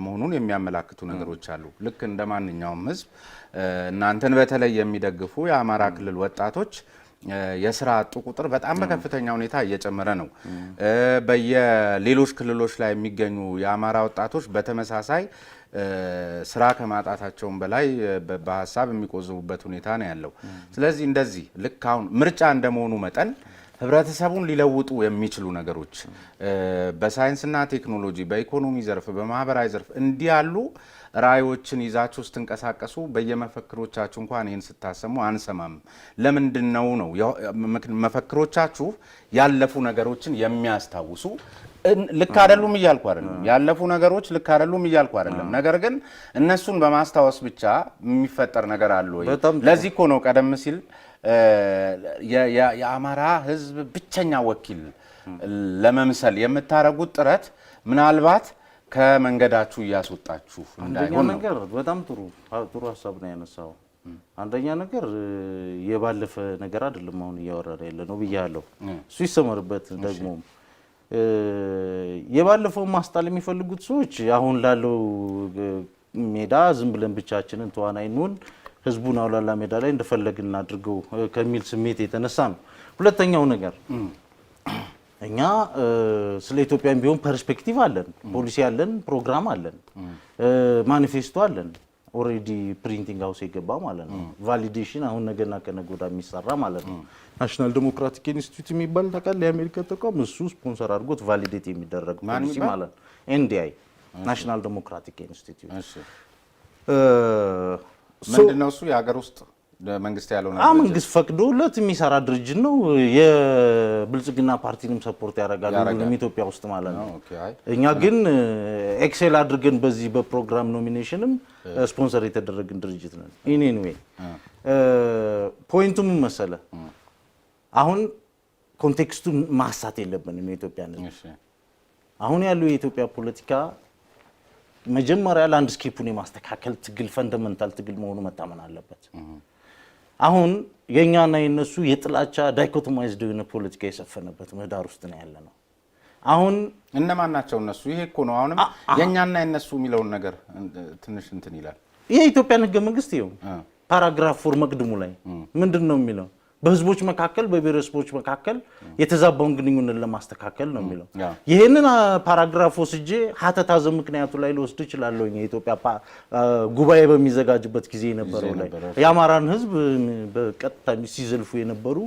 መሆኑን የሚያመላክቱ ነገሮች አሉ። ልክ እንደ ማንኛውም ህዝብ እናንተን በተለይ የሚደግፉ የአማራ ክልል ወጣቶች የስራ አጡ ቁጥር በጣም በከፍተኛ ሁኔታ እየጨመረ ነው። በየሌሎች ክልሎች ላይ የሚገኙ የአማራ ወጣቶች በተመሳሳይ ስራ ከማጣታቸውም በላይ በሀሳብ የሚቆዝቡበት ሁኔታ ነው ያለው። ስለዚህ እንደዚህ ልክ አሁን ምርጫ እንደመሆኑ መጠን ህብረተሰቡን ሊለውጡ የሚችሉ ነገሮች በሳይንስና ቴክኖሎጂ፣ በኢኮኖሚ ዘርፍ፣ በማህበራዊ ዘርፍ እንዲህ ያሉ ራዕዮችን ይዛችሁ ስትንቀሳቀሱ በየመፈክሮቻችሁ እንኳን ይህን ስታሰሙ አንሰማም። ለምንድን ነው? መፈክሮቻችሁ ያለፉ ነገሮችን የሚያስታውሱ ልክ አይደሉም እያልኩ አይደለም። ያለፉ ነገሮች ልክ አይደሉም እያልኩ አይደለም። ነገር ግን እነሱን በማስታወስ ብቻ የሚፈጠር ነገር አለ ወይ? ለዚህ እኮ ነው ቀደም ሲል የአማራ ህዝብ ብቸኛ ወኪል ለመምሰል የምታረጉት ጥረት ምናልባት ከመንገዳችሁ እያስወጣችሁ እንዳይሆን ነው። ነገር በጣም ጥሩ ሀሳብ ነው ያነሳው። አንደኛ ነገር የባለፈ ነገር አይደለም አሁን እያወራን ያለ ነው ብያለሁ። እሱ ይሰመርበት ደግሞ የባለፈው ማስጣል የሚፈልጉት ሰዎች አሁን ላለው ሜዳ ዝም ብለን ብቻችንን ተዋናይ እንሆን ህዝቡን አውላላ ሜዳ ላይ እንደፈለግን አድርገው ከሚል ስሜት የተነሳ ነው። ሁለተኛው ነገር እኛ ስለ ኢትዮጵያም ቢሆን ፐርስፔክቲቭ አለን፣ ፖሊሲ አለን፣ ፕሮግራም አለን፣ ማኒፌስቶ አለን። ኦሬዲ ፕሪንቲንግ ሃውስ የገባ ማለት ነው። ቫሊዴሽን አሁን ነገና ከነገ ወዲያ የሚሰራ ማለት ነው። ናሽናል ዲሞክራቲክ ኢንስቲትዩት የሚባል ታውቃለህ? የአሜሪካ ተቋም እሱ ስፖንሰር አድርጎት ቫሊዴት የሚደረግ ፖሊሲ ማለት ነው። ኤንዲአይ ናሽናል ዲሞክራቲክ ኢንስቲትዩት። እሺ ምንድነው እሱ? የሀገር ውስጥ መንግስት ያለው ነገር መንግስት ፈቅዶለት የሚሰራ ድርጅት ነው። የብልጽግና ፓርቲንም ሰፖርት ያደርጋል ሁሉም ኢትዮጵያ ውስጥ ማለት ነው። እኛ ግን ኤክሴል አድርገን በዚህ በፕሮግራም ኖሚኔሽንም ስፖንሰር የተደረግን ድርጅት ነን። ኤኒዌይ ፖይንቱ ምን መሰለህ? አሁን ኮንቴክስቱን ማሳት የለብንም። የኢትዮጵያ አሁን ያለው የኢትዮጵያ ፖለቲካ መጀመሪያ ላንድስኬፑን የማስተካከል ትግል ፈንዳመንታል ትግል መሆኑ መታመን አለበት። አሁን የኛና የነሱ የጥላቻ ዳይኮቶማይዝድ የሆነ ፖለቲካ የሰፈነበት ምህዳር ውስጥ ነው ያለነው። አሁን እነማን ናቸው እነሱ? ይሄ እኮ ነው አሁንም የኛና የነሱ የሚለውን ነገር ትንሽ እንትን ይላል። ይሄ የኢትዮጵያን ህገ መንግስት ይኸው ፓራግራፍ 4 መቅድሙ ላይ ምንድነው የሚለው? በህዝቦች መካከል በብሔረሰቦች መካከል የተዛባውን ግንኙነት ለማስተካከል ነው የሚለው። ይሄንን ፓራግራፍ ወስጄ ሀተታ ምክንያቱ ላይ ልወስድ እችላለሁ። የኢትዮጵያ ጉባኤ በሚዘጋጅበት ጊዜ የነበረው ላይ የአማራን ህዝብ በቀጥታ ሲዘልፉ የነበሩ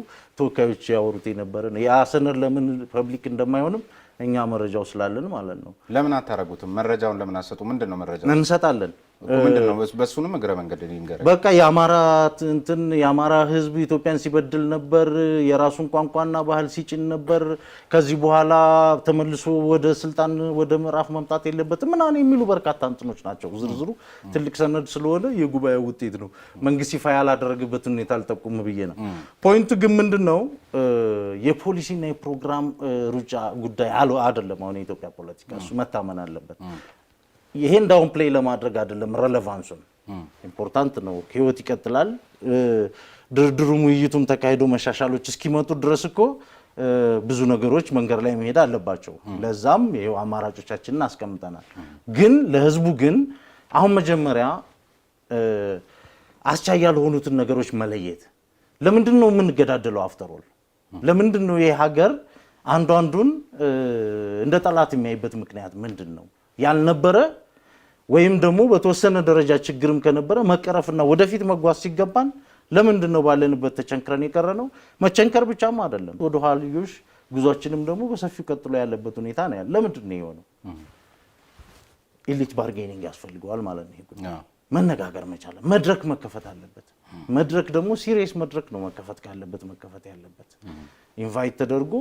ተወካዮች ያወሩት የነበረ ነው። ያ ሰነድ ለምን ፐብሊክ እንደማይሆንም እኛ መረጃው ስላለን ማለት ነው። ለምን አታረጉትም? መረጃውን ለምን አሰጡ? ምንድነው መረጃው? እንሰጣለን። ምንድነው? በሱንም እግረ መንገድ ይንገር። በቃ የአማራ ህዝብ ኢትዮጵያን ሲበድል ነበር፣ የራሱን ቋንቋና ባህል ሲጭን ነበር። ከዚህ በኋላ ተመልሶ ወደ ስልጣን ወደ ምዕራፍ መምጣት የለበትም ምናምን የሚሉ በርካታ እንትኖች ናቸው። ዝርዝሩ ትልቅ ሰነድ ስለሆነ የጉባኤው ውጤት ነው። መንግስት ይፋ ያላደረገበት ሁኔታ አልጠቁም ብዬ ነው። ፖይንቱ ግን ምንድነው? የፖሊሲና የፕሮግራም ሩጫ ጉዳይ አይደለም። አሁን የኢትዮጵያ ፖለቲካ እሱ መታመን አለበት። ይሄን ዳውን ፕሌይ ለማድረግ አይደለም። ሬሌቫንሱን ኢምፖርታንት ነው። ህይወት ይቀጥላል። ድርድሩም ውይይቱም ተካሂዶ መሻሻሎች እስኪመጡ ድረስ እኮ ብዙ ነገሮች መንገድ ላይ መሄድ አለባቸው። ለዛም ይሄው አማራጮቻችንን አስቀምጠናል። ግን ለህዝቡ ግን አሁን መጀመሪያ አስቻይ ያልሆኑትን ነገሮች መለየት። ለምንድን ነው የምንገዳደለው? አፍተሮል ለምንድን ነው ይሄ ሀገር አንዱ አንዱን እንደ ጠላት የሚያይበት ምክንያት ምንድን ነው? ያልነበረ ወይም ደግሞ በተወሰነ ደረጃ ችግርም ከነበረ መቀረፍና ወደፊት መጓዝ ሲገባን ለምንድን ነው ባለንበት ተቸንክረን የቀረነው? መቸንከር ብቻም አይደለም፣ ወደ ኋልዮሽ ጉዟችንም ደግሞ በሰፊው ቀጥሎ ያለበት ሁኔታ ነው ያለ። ለምንድን ነው የሆነው? ኤሊት ባርጌኒንግ ያስፈልገዋል ማለት ነው። ይሄ መነጋገር መቻል፣ መድረክ መከፈት አለበት። መድረክ ደግሞ ሲሪየስ መድረክ ነው መከፈት ካለበት መከፈት ያለበት። ኢንቫይት ተደርጎ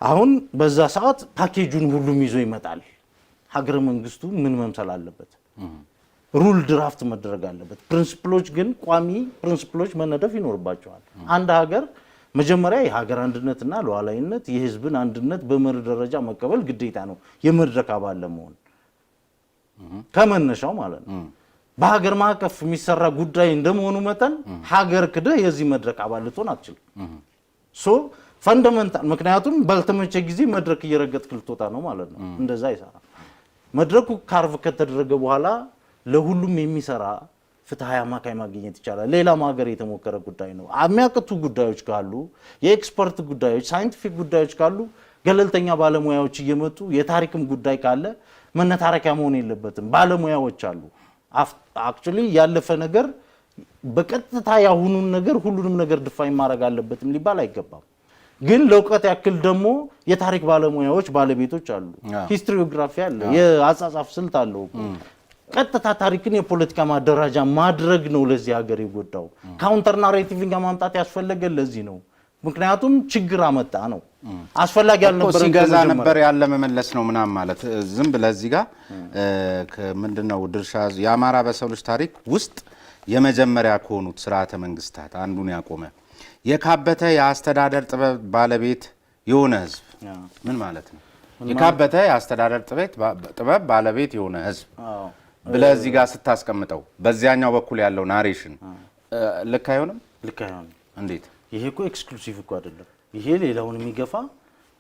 አሁን በዛ ሰዓት ፓኬጁን ሁሉም ይዞ ይመጣል። ሀገረ መንግስቱ ምን መምሰል አለበት? ሩል ድራፍት መደረግ አለበት። ፕሪንሲፕሎች ግን ቋሚ ፕሪንሲፕሎች መነደፍ ይኖርባቸዋል። አንድ ሀገር መጀመሪያ የሀገር አንድነትና ሉዓላዊነት የህዝብን አንድነት በመርህ ደረጃ መቀበል ግዴታ ነው፣ የመድረክ አባል ለመሆን ከመነሻው ማለት ነው። በሀገር ማዕቀፍ የሚሰራ ጉዳይ እንደመሆኑ መጠን ሀገር ክደህ የዚህ መድረክ አባል ልትሆን አትችልም። ፈንዳመንታል። ምክንያቱም ባልተመቸ ጊዜ መድረክ እየረገጥክ ልትወጣ ነው ማለት ነው። እንደዛ ይሰራል። መድረኩ ካርቭ ከተደረገ በኋላ ለሁሉም የሚሰራ ፍትሃዊ አማካይ ማግኘት ይቻላል። ሌላም ሀገር የተሞከረ ጉዳይ ነው። የሚያቅቱ ጉዳዮች ካሉ፣ የኤክስፐርት ጉዳዮች፣ ሳይንቲፊክ ጉዳዮች ካሉ ገለልተኛ ባለሙያዎች እየመጡ የታሪክም ጉዳይ ካለ መነታረኪያ መሆን የለበትም። ባለሙያዎች አሉ። አክቹሊ ያለፈ ነገር በቀጥታ ያሁኑን ነገር ሁሉንም ነገር ድፋይ ማድረግ አለበትም ሊባል አይገባም። ግን ለውቀት ያክል ደግሞ የታሪክ ባለሙያዎች ባለቤቶች አሉ። ሂስቶሪዮግራፊ አለ፣ የአጻጻፍ ስልት አለው። ቀጥታ ታሪክን የፖለቲካ ማደራጃ ማድረግ ነው ለዚህ ሀገር የጎዳው። ካውንተር ናሬቲቭን ማምጣት ያስፈለገ ለዚህ ነው። ምክንያቱም ችግር አመጣ ነው። አስፈላጊ ያልነበረ ሲገዛ ነበር ያለ መመለስ ነው ምናምን ማለት ዝም ብለህ እዚህ ጋር ምንድነው ድርሻ የአማራ በሰው ልጅ ታሪክ ውስጥ የመጀመሪያ ከሆኑት ስርዓተ መንግስታት አንዱን ያቆመ የካበተ የአስተዳደር ጥበብ ባለቤት የሆነ ህዝብ ምን ማለት ነው? የካበተ የአስተዳደር ጥበብ ባለቤት የሆነ ህዝብ ብለህ እዚህ ጋር ስታስቀምጠው በዚያኛው በኩል ያለው ናሬሽን ልክ አይሆንም። ልክ አይሆንም። እንዴት? ይሄ እኮ ኤክስክሉሲቭ እኮ አይደለም። ይሄ ሌላውን የሚገፋ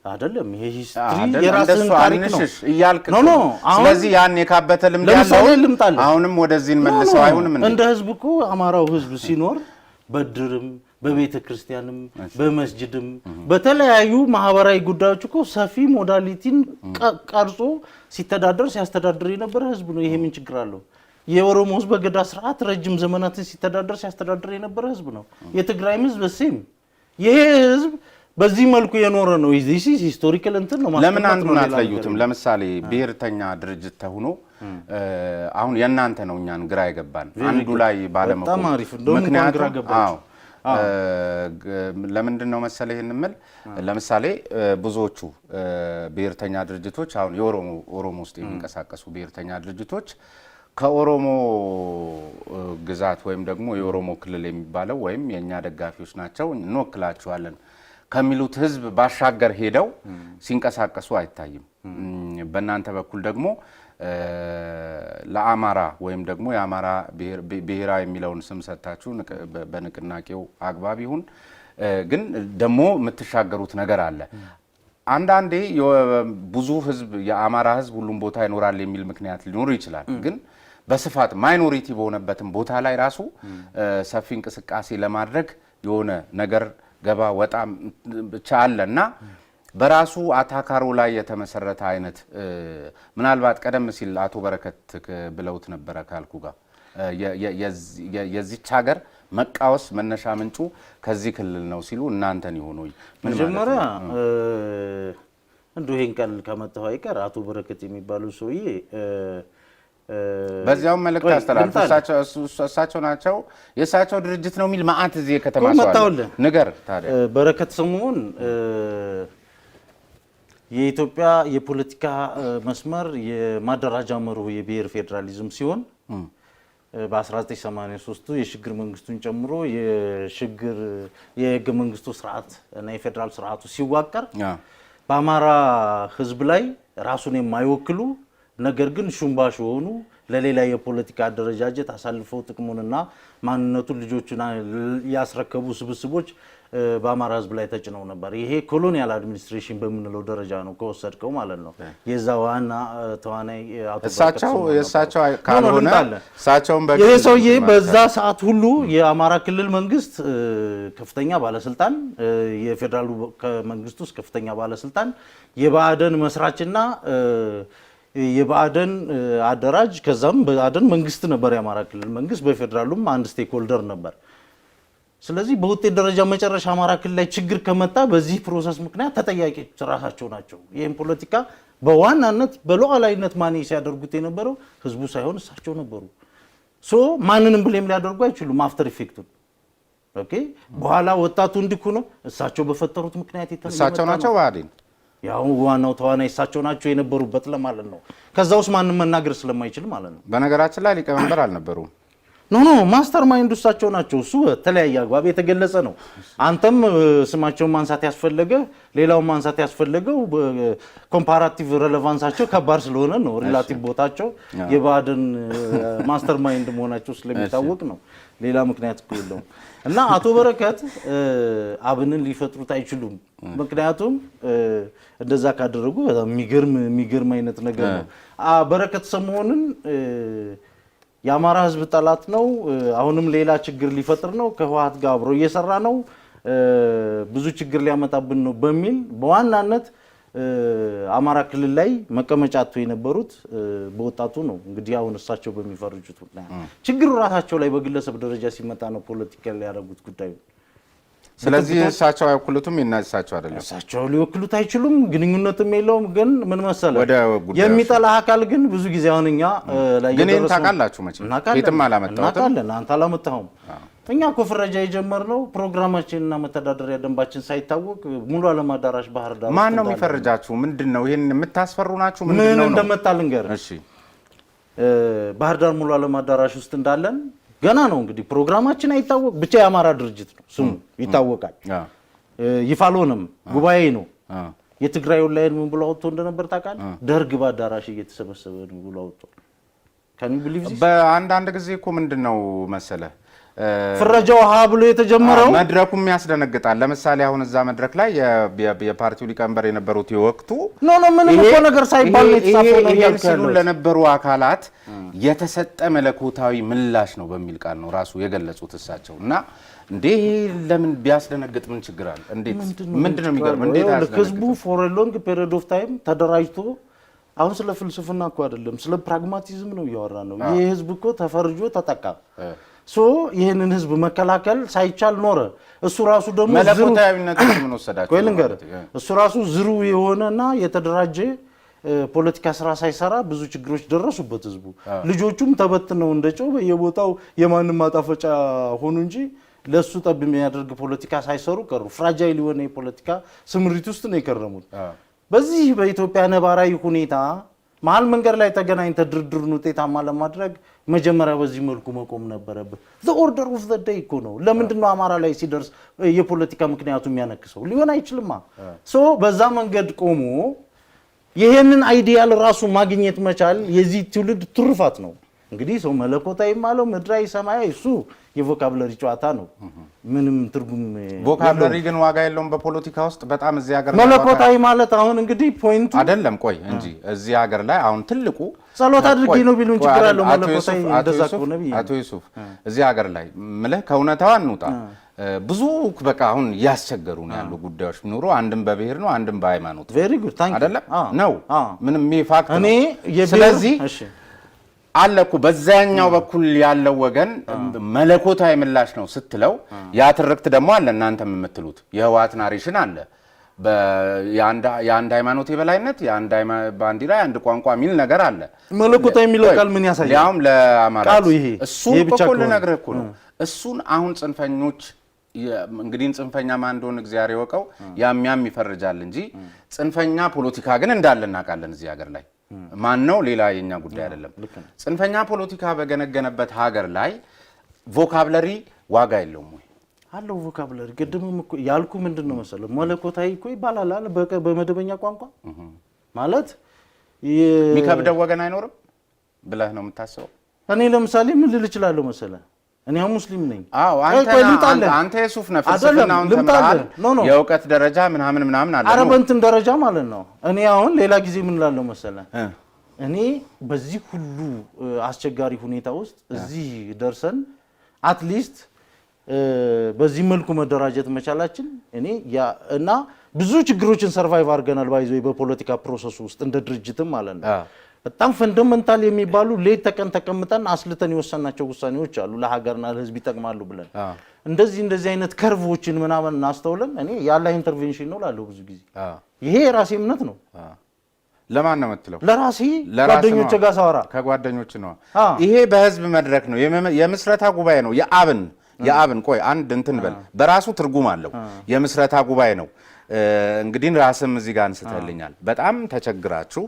አይደለም ይሄ ሂስትሪ የራስን ታሪክ ነው እያልክ ነው። ስለዚህ ያን የካበተ ልምድ ያለው አሁንም ወደዚህ እንመልሰው አይሆንም እንደ ህዝብ እኮ አማራው ህዝብ ሲኖር በድርም በቤተ ክርስቲያንም በመስጂድም በተለያዩ ማህበራዊ ጉዳዮች እኮ ሰፊ ሞዳሊቲን ቀርጾ ሲያስተዳድር የነበረ ህዝብ ነው። ይሄ ምን ችግር አለው? የኦሮሞ ህዝብ በገዳ ስርዓት ረጅም ዘመናትን ሲያስተዳድር የነበረ ህዝብ ነው። የትግራይም ህዝብ በሴም ይሄ ህዝብ በዚህ መልኩ የኖረ ነው። ዚስ ሂስቶሪካል እንትን ነው። ለምን አንዱን አትለዩትም? ለምሳሌ ብሔርተኛ ድርጅት ተሆኖ አሁን የእናንተ ነው እኛን ግራ የገባን አንዱ ላይ ባለመቆም ምክንያቱም ለምንድን ነው መሰለ ይሄን ምል ለምሳሌ ብዙዎቹ ብሔርተኛ ድርጅቶች አሁን የኦሮሞ ውስጥ የሚንቀሳቀሱ ብሔርተኛ ድርጅቶች ከኦሮሞ ግዛት ወይም ደግሞ የኦሮሞ ክልል የሚባለው ወይም የኛ ደጋፊዎች ናቸው እንወክላቸዋለን ከሚሉት ህዝብ ባሻገር ሄደው ሲንቀሳቀሱ አይታይም። በእናንተ በኩል ደግሞ ለአማራ ወይም ደግሞ የአማራ ብሔራዊ የሚለውን ስም ሰጣችሁ በንቅናቄው አግባብ ይሁን ግን ደግሞ የምትሻገሩት ነገር አለ። አንዳንዴ ብዙ ህዝብ የአማራ ህዝብ ሁሉም ቦታ ይኖራል የሚል ምክንያት ሊኖር ይችላል። ግን በስፋት ማይኖሪቲ በሆነበትም ቦታ ላይ ራሱ ሰፊ እንቅስቃሴ ለማድረግ የሆነ ነገር ገባ ወጣ ብቻ አለና በራሱ አታካሮ ላይ የተመሰረተ አይነት ምናልባት ቀደም ሲል አቶ በረከት ብለውት ነበረ ካልኩ ጋር የዚች ሀገር መቃወስ መነሻ ምንጩ ከዚህ ክልል ነው ሲሉ እናንተን ይሆኑ መጀመሪያ እንደው ይሄን ቃል ከመጣው አይቀር አቶ በረከት የሚባሉ ሰውዬ በዚያው መልእክት አስተላልፉ። እሳቸው ናቸው የእሳቸው ድርጅት ነው የሚል ማአት እዚህ ከተማ ሰው ነገር ታዲያ በረከት ስምኦን የኢትዮጵያ የፖለቲካ መስመር የማደራጃ መርሁ የብሔር ፌደራሊዝም ሲሆን በ1983 የሽግግር መንግስቱን ጨምሮ የህገ መንግስቱ ስርዓት እና የፌደራል ስርዓቱ ሲዋቀር በአማራ ህዝብ ላይ ራሱን የማይወክሉ ነገር ግን ሹምባሽ ሆኑ ለሌላ የፖለቲካ አደረጃጀት አሳልፈው ጥቅሙንና ማንነቱን ልጆቹን ያስረከቡ ስብስቦች በአማራ ህዝብ ላይ ተጭነው ነበር። ይሄ ኮሎኒያል አድሚኒስትሬሽን በምንለው ደረጃ ነው ከወሰድከው ማለት ነው። የዛ ዋና ተዋናይ የእሳቸው ካልሆነ እሳቸውን ይሄ ሰውዬ በዛ ሰዓት ሁሉ የአማራ ክልል መንግስት ከፍተኛ ባለስልጣን የፌደራሉ መንግስት ውስጥ ከፍተኛ ባለስልጣን የባዕደን መስራችና የባዕደን አደራጅ ከዛም ባዕደን መንግስት ነበር። የአማራ ክልል መንግስት በፌደራሉም አንድ ስቴክ ሆልደር ነበር። ስለዚህ በውጤት ደረጃ መጨረሻ አማራ ክልል ላይ ችግር ከመጣ በዚህ ፕሮሰስ ምክንያት ተጠያቂዎች ራሳቸው ናቸው። ይሄን ፖለቲካ በዋናነት በሉዓላዊነት ማኔጅ ሲያደርጉት የነበረው ህዝቡ ሳይሆን እሳቸው ነበሩ። ማንንም ብሌም ሊያደርጉ አይችሉም። አፍተር ኢፌክቱን ኦኬ በኋላ ወጣቱ እንዲኩ ነው እሳቸው በፈጠሩት ምክንያት እሳቸው ናቸው ባዕዴን ያው ዋናው ተዋናይ እሳቸው ናቸው የነበሩበት ለማለት ነው። ከዛ ውስጥ ማንንም መናገር ስለማይችል ማለት ነው። በነገራችን ላይ ሊቀመንበር አልነበሩም። ኖ ማስተር ማይንዱ እሳቸው ናቸው። እሱ ተለያየ አግባብ የተገለጸ ነው። አንተም ስማቸውን ማንሳት ያስፈለገ ሌላው ማንሳት ያስፈለገው ኮምፓራቲቭ ሬሌቫንሳቸው ከባድ ስለሆነ ነው። ሪላቲቭ ቦታቸው የባዕድን ማስተር ማይንድ መሆናቸው ስለሚታወቅ ነው። ሌላ ምክንያት እኮ የለውም። እና አቶ በረከት አብንን ሊፈጥሩት አይችሉም። ምክንያቱም እንደዛ ካደረጉ በጣም የሚገርም አይነት ነገር ነው። በረከት ስምኦንን የአማራ ህዝብ ጠላት ነው፣ አሁንም ሌላ ችግር ሊፈጥር ነው፣ ከህወሓት ጋር አብሮ እየሰራ ነው፣ ብዙ ችግር ሊያመጣብን ነው በሚል በዋናነት አማራ ክልል ላይ መቀመጫቱ የነበሩት በወጣቱ ነው። እንግዲህ አሁን እሳቸው በሚፈርጁት ምክንያት ችግሩ ራሳቸው ላይ በግለሰብ ደረጃ ሲመጣ ነው ፖለቲካል ያደረጉት ጉዳዩ። ስለዚህ እሳቸው አይወክሉትም፣ እሳቸው አይደለም እሳቸው ሊወክሉት አይችሉም፣ ግንኙነትም የለውም። ግን ምን መሰለህ የሚጠላ አካል ግን ብዙ ጊዜ አሁን እኛ ላይ ግን ይሄን ታውቃላችሁ መቼም የትም አላመጣሁትም። አንተ አላመጣኸውም። እኛ እኮ ፍረጃ የጀመርነው ፕሮግራማችንና መተዳደሪያ ደንባችን ሳይታወቅ ሙሉ ዓለም አዳራሽ ባህር ዳር ማን ነው የሚፈርጃችሁ? ምንድነው ይሄን የምታስፈሩ ናችሁ? ምን እንደመጣ ልንገርህ። እሺ ባህር ዳር ሙሉ ዓለም አዳራሽ ውስጥ እንዳለን ገና ነው እንግዲህ ፕሮግራማችን አይታወቅ፣ ብቻ የአማራ ድርጅት ነው ስሙ ይታወቃል። ይፋ አልሆነም፣ ጉባኤ ነው። የትግራይ ኦንላይን ምን ብሎ አውጥቶ እንደነበር ታውቃለህ? ደርግ በአዳራሽ እየተሰበሰበ ነው ብሎ አውጥቶ። ካን ዩ ቢሊቭ ዚስ? በአንዳንድ ጊዜ እኮ ምንድነው መሰለህ ፍረጃው ብሎ የተጀመረው መድረኩም ያስደነግጣል። ለምሳሌ አሁን እዛ መድረክ ላይ የፓርቲው ሊቀመንበር የነበሩት ይወቅቱ ምንም እኮ ነገር ሳይባል ነው የተጻፈው ነው ያልኩት ለነበሩ አካላት የተሰጠ መለኮታዊ ምላሽ ነው በሚል ቃል ነው ራሱ የገለጹት እሳቸው እና እንዴ ለምን ቢያስደነግጥ ምን ችግር አለ? እንዴት ምንድነው የሚገርም? እንዴት ያስደነግጥ? ህዝቡ for a long period of time ተደራጅቶ አሁን ስለ ፍልስፍና እኮ አይደለም ስለ ፕራግማቲዝም ነው እያወራ ነው። ይሄ ህዝብ እኮ ተፈርጆ ተጠቃ ይሄንን ህዝብ መከላከል ሳይቻል ኖረ። እሱ ራሱ ደግሞ መለኮታዊነት ምን ወሰዳቸው? እሱ ራሱ ዝሩ የሆነና የተደራጀ ፖለቲካ ስራ ሳይሰራ ብዙ ችግሮች ደረሱበት ህዝቡ። ልጆቹም ተበትነው እንደጨው በየቦታው የማንም ማጣፈጫ ሆኑ እንጂ ለሱ ጠብ የሚያደርግ ፖለቲካ ሳይሰሩ ቀሩ። ፍራጃይል የሆነ የፖለቲካ ስምሪት ውስጥ ነው የከረሙት። በዚህ በኢትዮጵያ ነባራዊ ሁኔታ መሀል መንገድ ላይ ተገናኝተ ድርድርን ውጤታማ ለማድረግ መጀመሪያ በዚህ መልኩ መቆም ነበረበት። the order of the day እኮ ነው። ለምንድን ነው አማራ ላይ ሲደርስ የፖለቲካ ምክንያቱ የሚያነክሰው? ሊሆን አይችልማ። በዛ መንገድ ቆሞ ይሄንን አይዲያል ራሱ ማግኘት መቻል የዚህ ትውልድ ትሩፋት ነው። እንግዲህ ሰው መለኮታዊ ማለው ምድራዊ ሰማያዊ እሱ የቮካብለሪ ጨዋታ ነው። ምንም ትርጉም ቮካብለሪ ግን ዋጋ የለውም በፖለቲካ ውስጥ በጣም እዚህ ሀገር ላይ መለኮታዊ ማለት አሁን እንግዲህ ፖይንቱ አይደለም። ቆይ እንጂ እዚህ ሀገር ላይ አሁን ትልቁ ጸሎት አድርጊ ነው ቢሉን ችግር አለው። መለኮታዊ እንደዛ ከሆነ አቶ ዩሱፍ እዚህ ሀገር ላይ ምልህ ከእውነታው አንውጣ። ብዙ በቃ አሁን ያስቸገሩ ነው ያሉ ጉዳዮች ቢኖሩ አንድም በብሔር ነው አንድም በሃይማኖት አይደለም ነው ምንም ፋክት ነው። ስለዚህ አለኩ በዛኛው በኩል ያለው ወገን መለኮታዊ ምላሽ ነው ስትለው ያ ትርክት ደግሞ አለ። እናንተም የምትሉት የህወሓት ናሬሽን አለ። የአንድ ሃይማኖት የበላይነት የአንድ ባንዲራ የአንድ ቋንቋ የሚል ነገር አለ። መለኮታዊ የሚለው ቃል ምን ያሳያል? ያውም ለአማራ ቃሉ ይሄ እሱን እኮ ልነግርህ እኮ ነው። እሱን አሁን ጽንፈኞች እንግዲህ ጽንፈኛ ማን እንደሆነ እግዚአብሔር ይወቀው ያም ይፈርጃል እንጂ ጽንፈኛ ፖለቲካ ግን እንዳለ እናውቃለን እዚህ ሀገር ላይ ማን ነው ሌላ የኛ ጉዳይ አይደለም። ጽንፈኛ ፖለቲካ በገነገነበት ሀገር ላይ ቮካብለሪ ዋጋ የለውም ወይ? አለው ቮካብለሪ። ግድምም እኮ ያልኩ ምንድነው መሰለህ መለኮታዊ እኮ ይባላል አለ በመደበኛ ቋንቋ ማለት የሚከብደው ወገን አይኖርም ብለህ ነው የምታስበው? እኔ ለምሳሌ ምን ልል እችላለሁ መሰለህ እኔ ሙስሊም ነኝ። አንተ የሱፍ ነፍስናውን ተምራል የእውቀት ደረጃ ምናምን አለ አረበንትን ደረጃ ማለት ነው። እኔ አሁን ሌላ ጊዜ ምን ላለው መሰለህ እኔ በዚህ ሁሉ አስቸጋሪ ሁኔታ ውስጥ እዚህ ደርሰን አትሊስት በዚህ መልኩ መደራጀት መቻላችን እኔ እና ብዙ ችግሮችን ሰርቫይቭ አድርገናል ባይዘው በፖለቲካ ፕሮሰስ ውስጥ እንደ ድርጅትም ማለት ነው። በጣም ፈንዳመንታል የሚባሉ ሌት ተቀን ተቀምጠን አስልተን የወሰናቸው ውሳኔዎች አሉ ለሀገርና ለህዝብ ይጠቅማሉ ብለን እንደዚህ አይነት ከርቮችን ምናምን እናስተውለን እኔ ያለ ኢንተርቬንሽን ነው ላለው ብዙ ጊዜ ይሄ የራሴ እምነት ነው። ለማን ነው የምትለው? ለራሴ ጓደኞቼ ጋር ሳወራ ከጓደኞች ነው። ይሄ በህዝብ መድረክ ነው የምስረታ ጉባኤ ነው የአብን ቆይ አንድ እንትን በል በራሱ ትርጉም አለው። የምስረታ ጉባኤ ነው እንግዲህ ራስም እዚህ ጋር አንስተልኛል። በጣም ተቸግራችሁ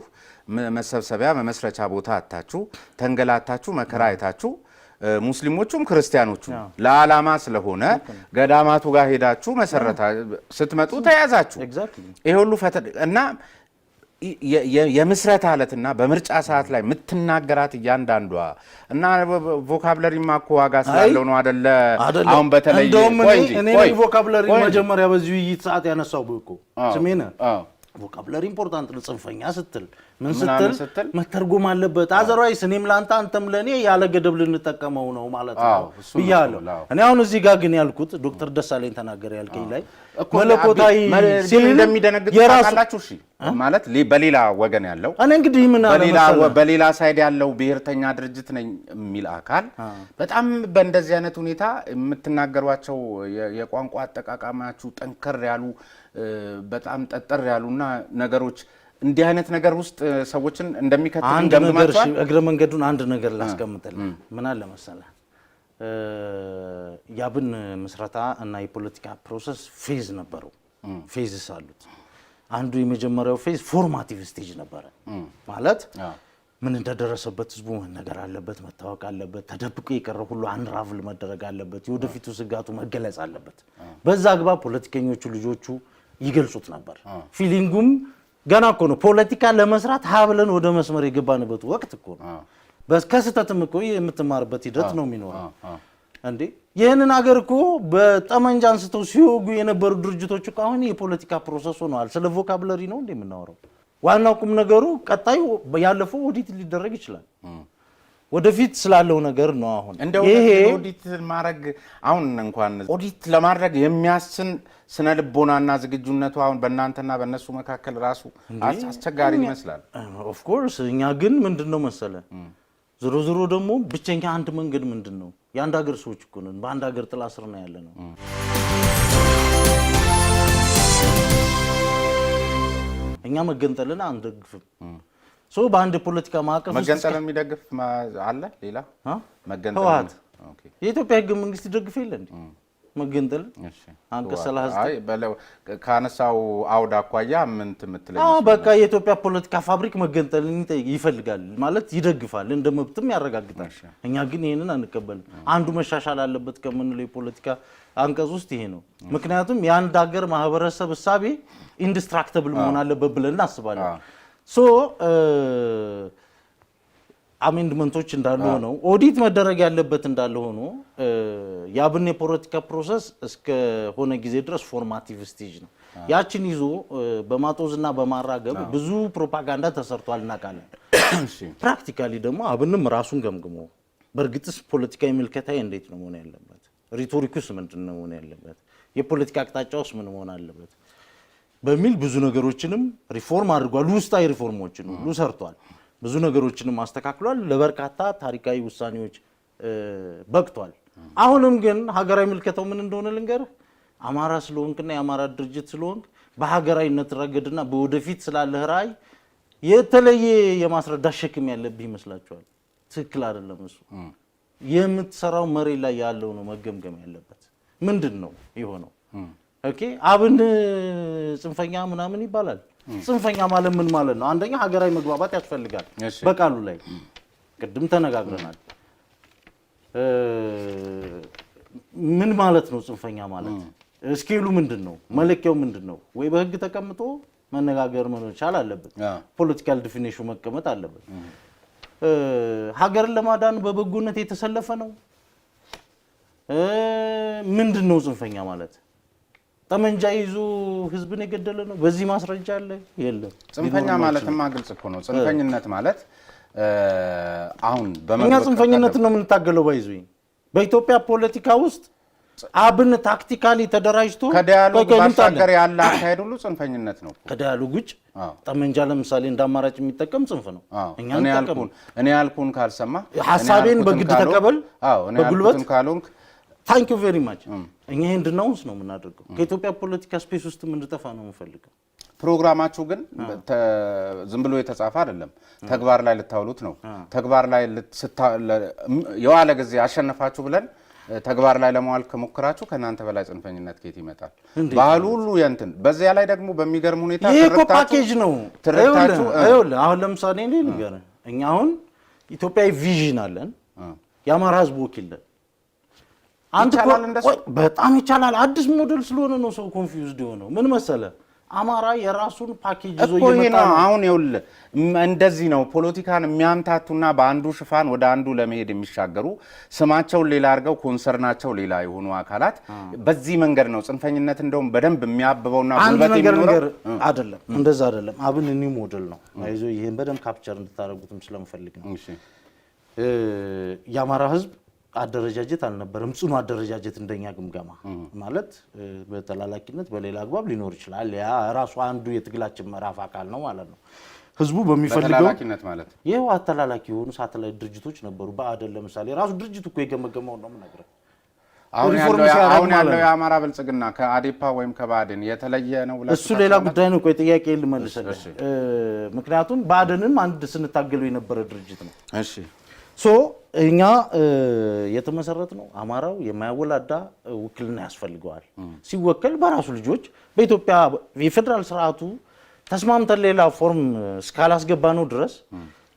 መሰብሰቢያ መመስረቻ ቦታ አጣችሁ ተንገላታችሁ መከራ አይታችሁ ሙስሊሞቹም ክርስቲያኖቹም ለዓላማ ስለሆነ ገዳማቱ ጋር ሄዳችሁ መሰረታ ስትመጡ ተያዛችሁ። ይሄ ሁሉ እና የምስረታ አለትና በምርጫ ሰዓት ላይ የምትናገራት እያንዳንዷ እና ቮካብለሪማ እኮ ዋጋ ስላለው ነው አይደለ? አሁን በተለይ እኔ ቮካብለሪ መጀመሪያ በዚህ ውይይት ሰዓት ያነሳው እኮ ስሜነ ቮካብለሪ ኢምፖርታንት ነው። ጽንፈኛ ስትል ምን ስትል መተርጎም አለበት። አዘርዋይስ እኔም ላንተ አንተም ለኔ ያለ ገደብ ልንጠቀመው ነው ማለት ነው ብያለሁ። እኔ አሁን እዚህ ጋር ግን ያልኩት ዶክተር ደሳለኝ ተናገረ ያልከኝ ላይ መለኮታዊ ሲል እንደሚደነግጥ ታውቃላችሁ። እሺ ማለት በሌላ ወገን ያለው እኔ እንግዲህ ምን በሌላ ሳይድ ያለው ብሔርተኛ ድርጅት ነኝ የሚል አካል በጣም በእንደዚህ አይነት ሁኔታ የምትናገሯቸው የቋንቋ አጠቃቀማችሁ ጠንከር ያሉ በጣም ጠጠር ያሉና ነገሮች እንዲህ አይነት ነገር ውስጥ ሰዎችን እንደሚከተሉ እንደምማጥቷል። እግረ መንገዱን አንድ ነገር ላስቀምጥልህ። ምን አለ መሰለህ ያብን መስራታ እና የፖለቲካ ፕሮሰስ ፌዝ ነበረው። ፌዝስ አሉት። አንዱ የመጀመሪያው ፌዝ ፎርማቲቭ ስቴጅ ነበረ። ማለት ምን እንደደረሰበት ህዝቡ ነገር አለበት መታወቅ አለበት። ተደብቆ የቀረው ሁሉ አንራቭል መደረግ አለበት። የወደፊቱ ስጋቱ መገለጽ አለበት። በዛ አግባብ ፖለቲከኞቹ ልጆቹ ይገልጹት ነበር። ፊሊንጉም ገና እኮ ነው ፖለቲካ ለመስራት ሀብለን ወደ መስመር የገባንበት ወቅት እኮ ነው። በስከስተትም እኮ የምትማርበት ሂደት ነው የሚኖረው። እንዴ ይሄንን ሀገር እኮ በጠመንጃ አንስተው ሲወጉ የነበሩ ድርጅቶች እኮ አሁን የፖለቲካ ፕሮሰስ ሆነዋል። ስለ ቮካብለሪ ነው እንደምናወራው። ዋናው ቁም ነገሩ ቀጣዩ ያለፈው ኦዲት ሊደረግ ይችላል። ወደፊት ስላለው ነገር ነው። አሁን ይሄ ኦዲት ማድረግ አሁን እንኳን ኦዲት ለማድረግ የሚያስን ስነ ልቦናና ዝግጁነቱ አሁን በእናንተና በእነሱ መካከል ራሱ አስቸጋሪ ይመስላል። ኦፍ ኮርስ እኛ ግን ምንድነው መሰለ ዞሮ ዞሮ ደግሞ ብቸኛ አንድ መንገድ ምንድነው የአንድ ሀገር ሰዎች እኮ ነን። በአንድ ሀገር ጥላ ስር ነው ያለነው። እኛ መገንጠልን አንደግፍም። በአንድ ፖለቲካ ማዕቀፍ መገንጠልን የሚደግፍ አለ ሌላ መገንጠል የኢትዮጵያ ህገ መንግስት ይደግፍ የለ እንዴ? መገንጠል አንቀጽ 39 ካነሳው አውድ አኳያ ምን ትምትለኝ? በቃ የኢትዮጵያ ፖለቲካ ፋብሪክ መገንጠልን ይፈልጋል ማለት ይደግፋል፣ እንደ መብትም ያረጋግጣል። እኛ ግን ይሄንን አንቀበልም። አንዱ መሻሻል አለበት ከምንለው የፖለቲካ አንቀጽ ውስጥ ይሄ ነው። ምክንያቱም የአንድ ሀገር ማህበረሰብ እሳቤ ኢንዲስትራክተብል መሆን አለበት ብለን እናስባለን። አሜንድመንቶች እንዳሉ ሆነው ኦዲት መደረግ ያለበት እንዳለ ሆኖ የአብን የፖለቲካ ፕሮሰስ እስከ ሆነ ጊዜ ድረስ ፎርማቲቭ ስቴጅ ነው። ያችን ይዞ በማጦዝና በማራገብ ብዙ ፕሮፓጋንዳ ተሰርቷል እናውቃለን። ፕራክቲካሊ ደግሞ አብንም ራሱን ገምግሞ በእርግጥስ ፖለቲካዊ ምልከታዬ እንዴት ነው መሆን ያለበት፣ ሪቶሪኩስ ምንድን ነው መሆን ያለበት፣ የፖለቲካ አቅጣጫውስ ምን መሆን አለበት በሚል ብዙ ነገሮችንም ሪፎርም አድርጓል። ውስጣዊ ሪፎርሞችን ሁሉ ሰርቷል። ብዙ ነገሮችንም አስተካክሏል። ለበርካታ ታሪካዊ ውሳኔዎች በቅቷል። አሁንም ግን ሀገራዊ ምልከታው ምን እንደሆነ ልንገርህ። አማራ ስለሆንክና የአማራ ድርጅት ስለሆንክ በሀገራዊነት ረገድና በወደፊት ስላለህ ራዕይ የተለየ የማስረዳት ሸክም ያለብህ ይመስላችኋል? ትክክል አይደለም። እሱ የምትሰራው መሬት ላይ ያለው ነው መገምገም ያለበት። ምንድን ነው የሆነው? ኦኬ አብን ጽንፈኛ ምናምን ይባላል። ጽንፈኛ ማለት ምን ማለት ነው? አንደኛ ሀገራዊ መግባባት ያስፈልጋል። በቃሉ ላይ ቅድም ተነጋግረናል። ምን ማለት ነው ጽንፈኛ ማለት? ስኬሉ ምንድነው? መለኪያው ምንድነው? ወይ በህግ ተቀምጦ መነጋገር መቻል አለበት። ፖለቲካል ዲፊኒሽኑ መቀመጥ አለበት። ሀገርን ለማዳን በበጎነት የተሰለፈ ነው። ምንድነው ጽንፈኛ ማለት? ጠመንጃ ይዞ ህዝብን የገደለ ነው። በዚህ ማስረጃ አለ የለም? ጽንፈኛ ማለትማ ግልጽ እኮ ነው። ጽንፈኝነት ማለት አሁን እኛ ጽንፈኝነት ነው የምንታገለው። ባይዙኝ በኢትዮጵያ ፖለቲካ ውስጥ አብን ታክቲካሊ ተደራጅቶ ከዲያሎግ ባሻገር ያለ አካሄድ ሁሉ ጽንፈኝነት ነው። ከዲያሎግ ውጭ ጠመንጃ ለምሳሌ እንደ አማራጭ የሚጠቀም ጽንፍ ነው። እኔ ያልኩን ካልሰማ ሐሳቤን በግድ ተቀበል፣ በጉልበት ካልሆንክ ታንክ ዩ ቬሪ ማች እኛ እንድናውስ ነው የምናደርገው። ከኢትዮጵያ ፖለቲካ ስፔስ ውስጥ እንድጠፋ ነው የምፈልገው። ፕሮግራማችሁ ግን ዝም ብሎ የተጻፈ አይደለም፣ ተግባር ላይ ልታውሉት ነው። ተግባር ላይ የዋለ ጊዜ አሸነፋችሁ ብለን ተግባር ላይ ለማዋል ከሞከራችሁ ከናንተ በላይ ጽንፈኝነት ከየት ይመጣል? ባህሉ ሁሉ የንትን በዚያ ላይ ደግሞ በሚገርም ሁኔታ ይሄ እኮ ፓኬጅ ነው። አሁን ለምሳሌ ንገረን፣ እኛ አሁን ኢትዮጵያዊ ቪዥን አለን፣ የአማራ ህዝብ ወኪል ነን። በጣም ይቻላል። አዲስ ሞዴል ስለሆነ ነው ሰው ኮንፊውዝድ የሆነው። ምን መሰለ አማራ የራሱን ፓኬጅ ይዞ ይመጣ ነው። አሁን ይኸውልህ እንደዚህ ነው ፖለቲካን የሚያምታቱና በአንዱ ሽፋን ወደ አንዱ ለመሄድ የሚሻገሩ ስማቸውን ሌላ አድርገው ኮንሰርናቸው ሌላ የሆኑ አካላት በዚህ መንገድ ነው ጽንፈኝነት እንደውም በደንብ የሚያብበውና ጉልበት የሚኖረው አይደለም። እንደዛ አይደለም። አብን ኒው ሞዴል ነው። አይዞ ይሄን በደንብ ካፕቸር እንድታረጉትም ስለምፈልግ ነው። የአማራ ህዝብ አደረጃጀት አልነበረም። ጽኑ አደረጃጀት እንደኛ ግምገማ ማለት በተላላኪነት በሌላ አግባብ ሊኖር ይችላል። ያ ራሱ አንዱ የትግላችን ምዕራፍ አካል ነው ማለት ነው። ህዝቡ በሚፈልገው ተላላኪነት ማለት ይሄው አተላላኪ የሆኑ ሳተላይት ድርጅቶች ነበሩ። በአደን ለምሳሌ ራሱ ድርጅቱ እኮ የገመገመው ነው የምነግርህ። አሁን ያለው የአማራ ብልጽግና ከአዴፓ ወይም ከባዕድን የተለየ ነው ብለህ እሱ ሌላ ጉዳይ ነው። ቆይ ጥያቄ ልመልስልህ። ምክንያቱም ባዕድንም አንድ ስንታገለው የነበረ ድርጅት ነው። እሺ እኛ የተመሰረት ነው አማራው የማያወላዳ ውክልና ያስፈልገዋል። ሲወከል በራሱ ልጆች በኢትዮጵያ የፌደራል ስርዓቱ ተስማምተን ሌላ ፎርም እስካላስገባ ነው ድረስ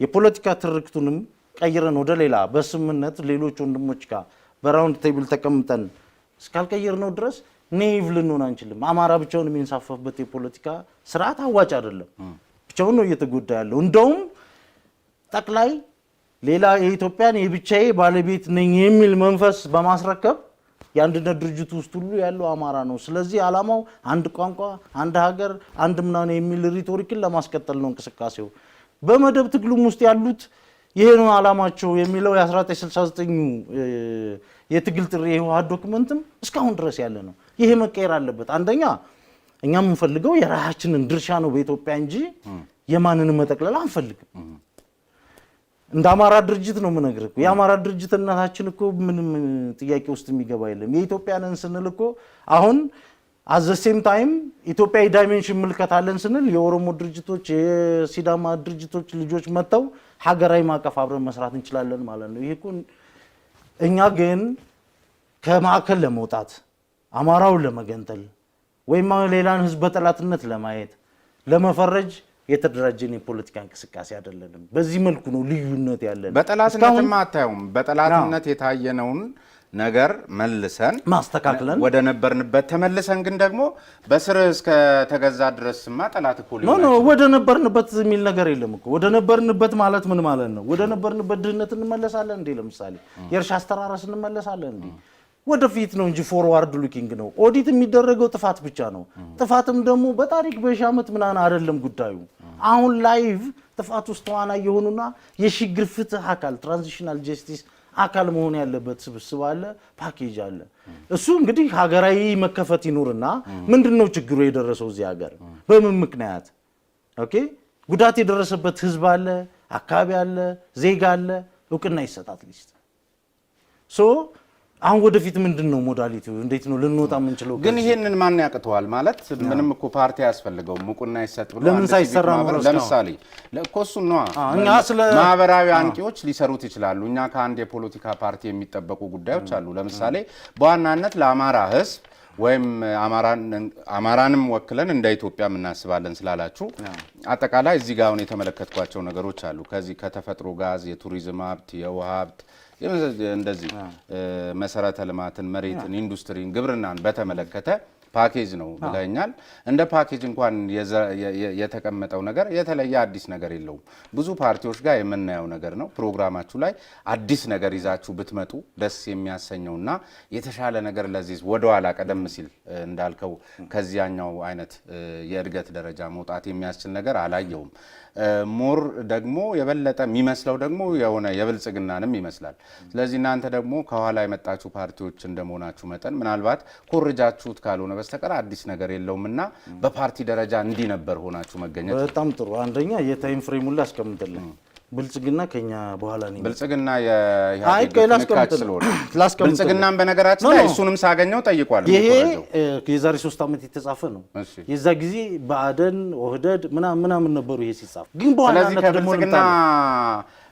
የፖለቲካ ትርክቱንም ቀይረን ወደ ሌላ በስምነት ሌሎች ወንድሞች ጋር በራውንድ ቴብል ተቀምጠን እስካልቀየር ነው ድረስ ኔቭ ልንሆን አንችልም። አማራ ብቻውን የሚንሳፈፍበት የፖለቲካ ስርዓት አዋጭ አይደለም። ብቻውን ነው እየተጎዳ ያለው። እንደውም ጠቅላይ ሌላ የኢትዮጵያን የብቻዬ ባለቤት ነኝ የሚል መንፈስ በማስረከብ የአንድነት ድርጅት ውስጥ ሁሉ ያለው አማራ ነው። ስለዚህ ዓላማው አንድ ቋንቋ፣ አንድ ሀገር፣ አንድ ምናምን የሚል ሪቶሪክን ለማስቀጠል ነው እንቅስቃሴው። በመደብ ትግሉም ውስጥ ያሉት ይሄ ነው ዓላማቸው የሚለው የ1969 የትግል ጥሪ የህወሓት ዶክመንትም እስካሁን ድረስ ያለ ነው። ይሄ መቀየር አለበት። አንደኛ እኛ የምንፈልገው የራሳችንን ድርሻ ነው በኢትዮጵያ እንጂ የማንንም መጠቅለል አንፈልግም። እንደ አማራ ድርጅት ነው የምነግርህ። የአማራ ድርጅትነታችን እኮ ምንም ጥያቄ ውስጥ የሚገባ የለም። የኢትዮጵያንን ስንል እኮ አሁን አዘሴም ታይም ኢትዮጵያዊ ዳይሜንሽን ምልከታለን ስንል የኦሮሞ ድርጅቶች የሲዳማ ድርጅቶች ልጆች መጥተው ሀገራዊ ማዕቀፍ አብረን መስራት እንችላለን ማለት ነው። ይሄ እኮ እኛ ግን ከማዕከል ለመውጣት አማራውን ለመገንጠል ወይም ሌላን ህዝብ በጠላትነት ለማየት ለመፈረጅ የተደራጀን የፖለቲካ እንቅስቃሴ አይደለንም። በዚህ መልኩ ነው ልዩነት ያለን። በጠላትነትማ አታዩም። በጠላትነት የታየነውን ነገር መልሰን ማስተካክለን ወደ ነበርንበት ተመልሰን ግን ደግሞ በስር እስከ ተገዛ ድረስማ ጠላት እኮ ኖ ወደ ነበርንበት የሚል ነገር የለም እኮ። ወደ ነበርንበት ማለት ምን ማለት ነው? ወደ ነበርንበት ድህነት እንመለሳለን እንዴ? ለምሳሌ የእርሻ አስተራረስ እንመለሳለን እንዴ? ወደፊት ነው እንጂ ፎርዋርድ ሉኪንግ ነው። ኦዲት የሚደረገው ጥፋት ብቻ ነው። ጥፋትም ደግሞ በታሪክ በሺህ ዓመት ምናምን አይደለም ጉዳዩ። አሁን ላይቭ ጥፋት ውስጥ ተዋናይ የሆኑና የሽግግር ፍትህ አካል ትራንዚሽናል ጀስቲስ አካል መሆን ያለበት ስብስብ አለ፣ ፓኬጅ አለ። እሱ እንግዲህ ሀገራዊ መከፈት ይኑርና ምንድነው ችግሩ የደረሰው እዚህ ሀገር በምን ምክንያት ኦኬ ጉዳት የደረሰበት ህዝብ አለ፣ አካባቢ አለ፣ ዜጋ አለ፣ እውቅና ይሰጣት ሊስት ሶ አሁን ወደፊት ምንድነው ሞዳሊቲው? እንዴት ነው ልንወጣ የምንችለው? ግን ይሄንን ማን ያቅተዋል ማለት ምንም እኮ ፓርቲ ያስፈልገው ሙቁና ይሰጥ ብሎ ለምን ሳይሰራ ነው? ለምሳሌ ለኮሱ ነው እኛ ስለ ማህበራዊ አንቂዎች ሊሰሩት ይችላሉ። እኛ ከአንድ የፖለቲካ ፓርቲ የሚጠበቁ ጉዳዮች አሉ። ለምሳሌ በዋናነት ለአማራ ህዝብ ወይም አማራንም ወክለን እንደ ኢትዮጵያ እናስባለን ስላላችሁ አጠቃላይ እዚህ ጋር አሁን የተመለከትኳቸው ነገሮች አሉ። ከዚህ ከተፈጥሮ ጋዝ፣ የቱሪዝም ሀብት፣ የውሃ ሀብት እንደዚህ መሰረተ ልማትን፣ መሬትን፣ ኢንዱስትሪን፣ ግብርናን በተመለከተ ፓኬጅ ነው ብለኛል። እንደ ፓኬጅ እንኳን የተቀመጠው ነገር የተለየ አዲስ ነገር የለውም። ብዙ ፓርቲዎች ጋር የምናየው ነገር ነው። ፕሮግራማችሁ ላይ አዲስ ነገር ይዛችሁ ብትመጡ ደስ የሚያሰኘውና የተሻለ ነገር ለዚህ ወደኋላ ቀደም ሲል እንዳልከው ከዚያኛው አይነት የእድገት ደረጃ መውጣት የሚያስችል ነገር አላየውም። ሞር ደግሞ የበለጠ የሚመስለው ደግሞ የሆነ የብልጽግናንም ይመስላል። ስለዚህ እናንተ ደግሞ ከኋላ የመጣችሁ ፓርቲዎች እንደመሆናችሁ መጠን ምናልባት ኮርጃችሁት ካልሆነ በስተቀር አዲስ ነገር የለውምና በፓርቲ ደረጃ እንዲህ ነበር ሆናችሁ መገኘት በጣም ጥሩ። አንደኛ የታይም ፍሬሙን ላስቀምጥልኝ። ብልጽግና ከኛ በኋላ ነው። ብልጽግና ብልጽግናን በነገራችን ላይ እሱንም ሳገኘው ጠይቋል። ይሄ የዛሬ 3 ዓመት የተጻፈ ነው። የዛ ጊዜ በአደን ወህደድ ምናምን ነበሩ ይሄ ሲጻፍ። ግን በኋላ ስለዚህ ከብልጽግና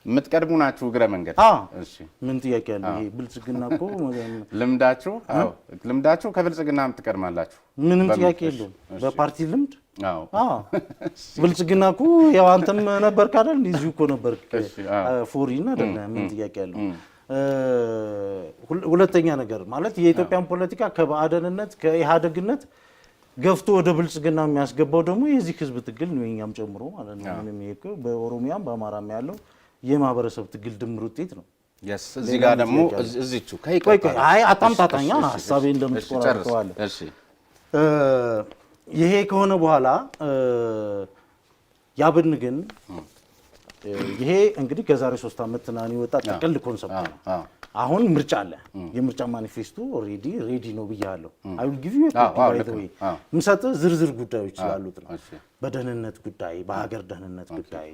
የምትቀድሙ ናችሁ እግረ መንገድ። እሺ ምን ጥያቄ አለ? ይሄ ብልጽግና እኮ ልምዳችሁ ከብልጽግና የምትቀድማላችሁ ምንም ጥያቄ የለውም። በፓርቲ ልምድ ብልጽግና እኮ ያው አንተም ነበርክ አይደል? እዚሁ እኮ ነበርክ ፎሪን አይደል? ምን ጥያቄ አለው? ሁለተኛ ነገር ማለት የኢትዮጵያን ፖለቲካ ከባዕደንነት ከኢህአደግነት ገፍቶ ወደ ብልጽግና የሚያስገባው ደግሞ የዚህ ህዝብ ትግል ነው፣ እኛም ጨምሮ ማለት ነው። ምንም ይሄ እኮ በኦሮሚያም በአማራም ያለው የማህበረሰብ ትግል ድምር ውጤት ነው። እዚህ ጋር ደግሞ እዚቹ አጣምጣጣኛ ሀሳቤ እንደምትቆራርጠዋል። ይሄ ከሆነ በኋላ ያብን ግን ይሄ እንግዲህ ከዛሬ 3 ዓመት ናኒ ወጣ ጥቅል ኮንሰፕት ነው። አሁን ምርጫ አለ። የምርጫ ማኒፌስቶ ኦሬዲ ሬዲ ነው ብያለሁ። አይ ዊል ጊቭ ዩ ምሰጥ ዝርዝር ጉዳዮች ስላሉት ነው። በደህንነት ጉዳይ፣ በሀገር ደህንነት ጉዳይ፣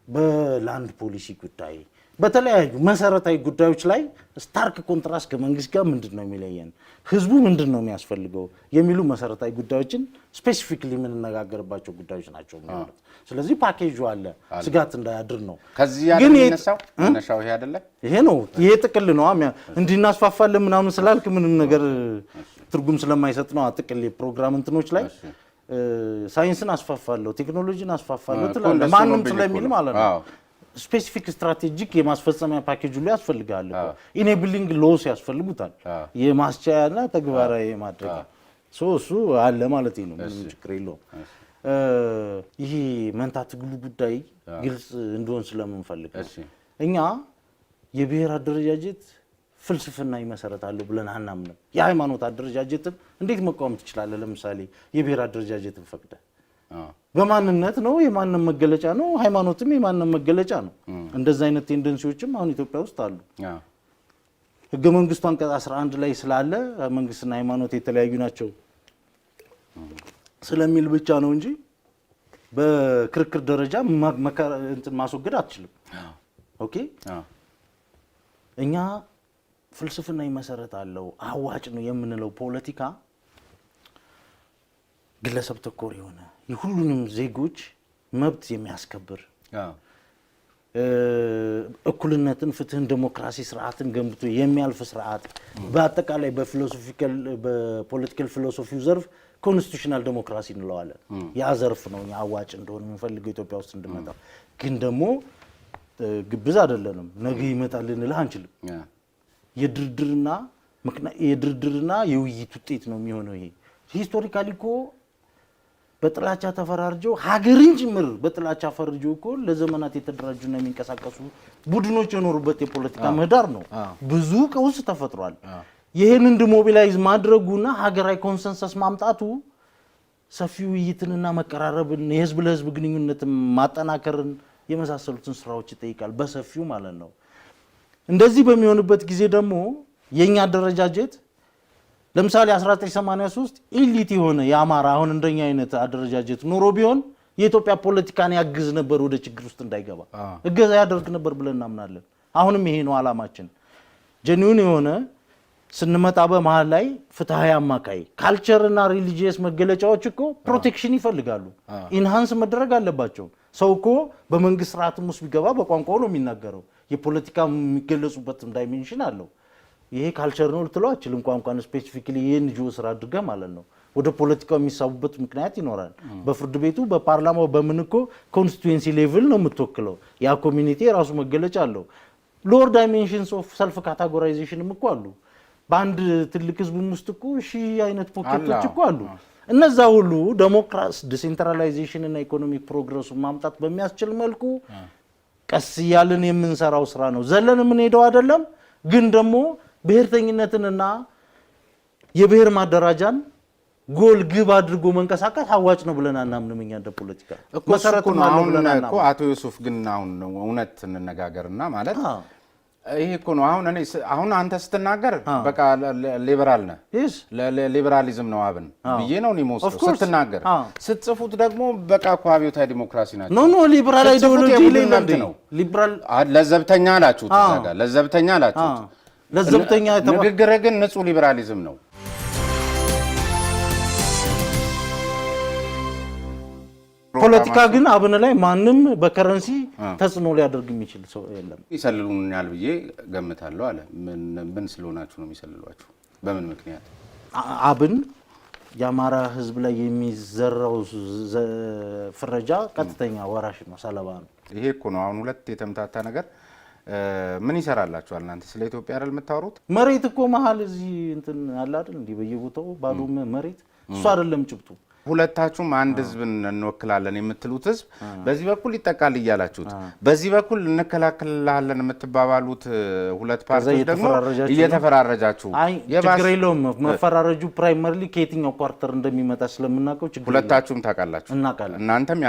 በላንድ ፖሊሲ ጉዳይ፣ በተለያዩ መሰረታዊ ጉዳዮች ላይ ስታርክ ኮንትራስት ከመንግስት ጋር ምንድነው የሚለየን፣ ህዝቡ ምንድነው የሚያስፈልገው የሚሉ መሰረታዊ ጉዳዮችን ስፔሲፊክሊ የምንነጋገርባቸው ጉዳዮች ናቸው ማለት። ስለዚህ ፓኬጁ አለ፣ ስጋት እንዳያድር ነው። ከዚህ ያለው መነሻው ይሄ አይደለ? ይሄ ነው። ይሄ ጥቅል ነው። እንዲናስፋፋለን ምናምን ስላልክ ምንም ነገር ትርጉም ስለማይሰጥ ነው። ጥቅል የፕሮግራም እንትኖች ላይ ሳይንስን አስፋፋለሁ፣ ቴክኖሎጂን አስፋፋለሁ ትላለህ ማንም ስለሚል ማለት ነው። ስፔሲፊክ ስትራቴጂክ የማስፈጸሚያ ፓኬጅ ሁሉ ያስፈልጋል እኮ። ኢኔብሊንግ ሎስ ያስፈልጉታል፣ የማስቻያና ተግባራዊ ማድረግ እሱ አለ ማለት ነው። ምንም ችግር የለውም። ይሄ መንታ ትግሉ ጉዳይ ግልጽ እንደሆን ስለምንፈልግ እኛ የብሔር አደረጃጀት ፍልስፍና ይመሰረታል ብለን አናምንም። የሃይማኖት አደረጃጀትን እንዴት መቃወም ትችላለህ? ለምሳሌ የብሔር አደረጃጀትን ፈቅደ በማንነት ነው፣ የማንነት መገለጫ ነው። ሃይማኖትም የማንነት መገለጫ ነው። እንደዛ አይነት ቴንደንሲዎችም አሁን ኢትዮጵያ ውስጥ አሉ። ህገ መንግስቱ አንቀጽ 11 ላይ ስላለ መንግስትና ሃይማኖት የተለያዩ ናቸው ስለሚል ብቻ ነው እንጂ በክርክር ደረጃ ማስወገድ አትችልም። ኦኬ እኛ ፍልስፍና ይመሰረታል አዋጭ ነው የምንለው ፖለቲካ ግለሰብ ተኮር የሆነ የሁሉንም ዜጎች መብት የሚያስከብር እኩልነትን፣ ፍትህን፣ ዴሞክራሲ ስርዓትን ገንብቶ የሚያልፍ ስርዓት በአጠቃላይ በፖለቲካል ፊሎሶፊው ዘርፍ ኮንስቲቱሽናል ዴሞክራሲ እንለዋለን። ያ ዘርፍ ነው እኛ አዋጭ እንደሆነ የምንፈልገው ኢትዮጵያ ውስጥ እንድመጣ። ግን ደግሞ ግብዝ አይደለንም፣ ነገ ይመጣል ልንልህ አንችልም። የድርድርና የውይይት ውጤት ነው የሚሆነው። ይሄ ሂስቶሪካሊ እኮ በጥላቻ ተፈራርጀው ሀገርን ጭምር በጥላቻ ፈርጀው እኮ ለዘመናት የተደራጁና የሚንቀሳቀሱ ቡድኖች የኖሩበት የፖለቲካ ምህዳር ነው። ብዙ ቀውስ ተፈጥሯል። ይሄንን ዲሞቢላይዝ ማድረጉና ሀገራዊ ኮንሰንሰስ ማምጣቱ ሰፊ ውይይትንና መቀራረብን፣ የህዝብ ለህዝብ ግንኙነትን ማጠናከርን የመሳሰሉትን ስራዎች ይጠይቃል በሰፊው ማለት ነው። እንደዚህ በሚሆንበት ጊዜ ደግሞ የኛ አደረጃጀት ለምሳሌ 1983 ኢሊት የሆነ የአማራ አሁን እንደኛ አይነት አደረጃጀት ኑሮ ቢሆን የኢትዮጵያ ፖለቲካን ያግዝ ነበር፣ ወደ ችግር ውስጥ እንዳይገባ እገዛ ያደርግ ነበር ብለን እናምናለን። አሁንም ይሄ ነው አላማችን። ጀኒውን የሆነ ስንመጣ በመሃል ላይ ፍትሃዊ አማካይ ካልቸርና ሪሊጂየስ መገለጫዎች እኮ ፕሮቴክሽን ይፈልጋሉ፣ ኢንሃንስ መደረግ አለባቸው። ሰው እኮ በመንግስት ስርዓትም ውስጥ ቢገባ በቋንቋው ነው የሚናገረው። የፖለቲካ የሚገለጹበት ዳይሜንሽን አለው። ይሄ ካልቸር ነው ልትለው አችልም። ቋንቋን ስፔሲፊካሊ የኤንጂኦ ስራ አድርገህ ማለት ነው ወደ ፖለቲካው የሚሳቡበት ምክንያት ይኖራል። በፍርድ ቤቱ በፓርላማው በምንኮ ኮንስቲትዩንሲ ሌቭል ነው የምትወክለው። ያ ኮሚኒቲ የራሱ መገለጫ አለው። ሎወር ዳይሜንሽንስ ኦፍ ሰልፍ ካታጎራይዜሽንም እኮ አሉ። በአንድ ትልቅ ህዝብም ውስጥ እኮ ሺህ አይነት ፖኬቶች እኮ አሉ። እነዛ ሁሉ ዴሞክራሲ ዲሴንትራላይዜሽን እና ኢኮኖሚክ ፕሮግረሱን ማምጣት በሚያስችል መልኩ ቀስ እያልን የምንሰራው ስራ ነው። ዘለን የምንሄደው አይደለም። ግን ደግሞ ብሔርተኝነትንና የብሔር ማደራጃን ጎል ግብ አድርጎ መንቀሳቀስ አዋጭ ነው ብለን አናምንም። እኛ እንደ ፖለቲካ መሰረቱ ነው እኮ አቶ ዩሱፍ ግን አሁን እውነት እንነጋገርና ማለት ይሄ እኮ ነው አሁን አንተ ስትናገር በቃ ሊበራል ነህ፣ ሊበራሊዝም ነው አብን ብዬ ነው ሞስቶ ስትናገር። ስትጽፉት ደግሞ በቃ እኮ አብዮታዊ ዲሞክራሲ ናቸው። ኖ ሊበራል አይዲዮሎጂ ነው። ሊበራል ለዘብተኛ አላችሁት፣ እዛ ጋር ለዘብተኛ አላችሁት። ለዘብተኛ ንግግር ግን ንጹህ ሊበራሊዝም ነው። ፖለቲካ ግን አብን ላይ ማንም በከረንሲ ተጽዕኖ ሊያደርግ የሚችል ሰው የለም። ይሰልሉኛል ብዬ ገምታለሁ አለ። ምን ስለሆናችሁ ነው የሚሰልሏችሁ? በምን ምክንያት? አብን የአማራ ህዝብ ላይ የሚዘራው ፍረጃ ቀጥተኛ ወራሽ ነው፣ ሰለባ ነው። ይሄ እኮ ነው አሁን ሁለት የተምታታ ነገር። ምን ይሰራላችኋል እናንተ? ስለ ኢትዮጵያ አይደል የምታወሩት? መሬት እኮ መሀል እዚህ እንትን አለ አይደል? እንዲህ በየቦታው ባዶ መሬት እሱ አይደለም ጭብጡ። ሁለታችሁም አንድ ህዝብን እንወክላለን የምትሉት ህዝብ በዚህ በኩል ይጠቃል እያላችሁት፣ በዚህ በኩል እንከላከልላለን የምትባባሉት ሁለት ፓርቲዎች ደግሞ እየተፈራረጃችሁ ችግር የለውም። መፈራረጁ ፕራይመሪሊ ከየትኛው ኳርተር እንደሚመጣ ስለምናውቀው ችግር ሁለታችሁም ታውቃላችሁ። እናውቃለን። እናንተም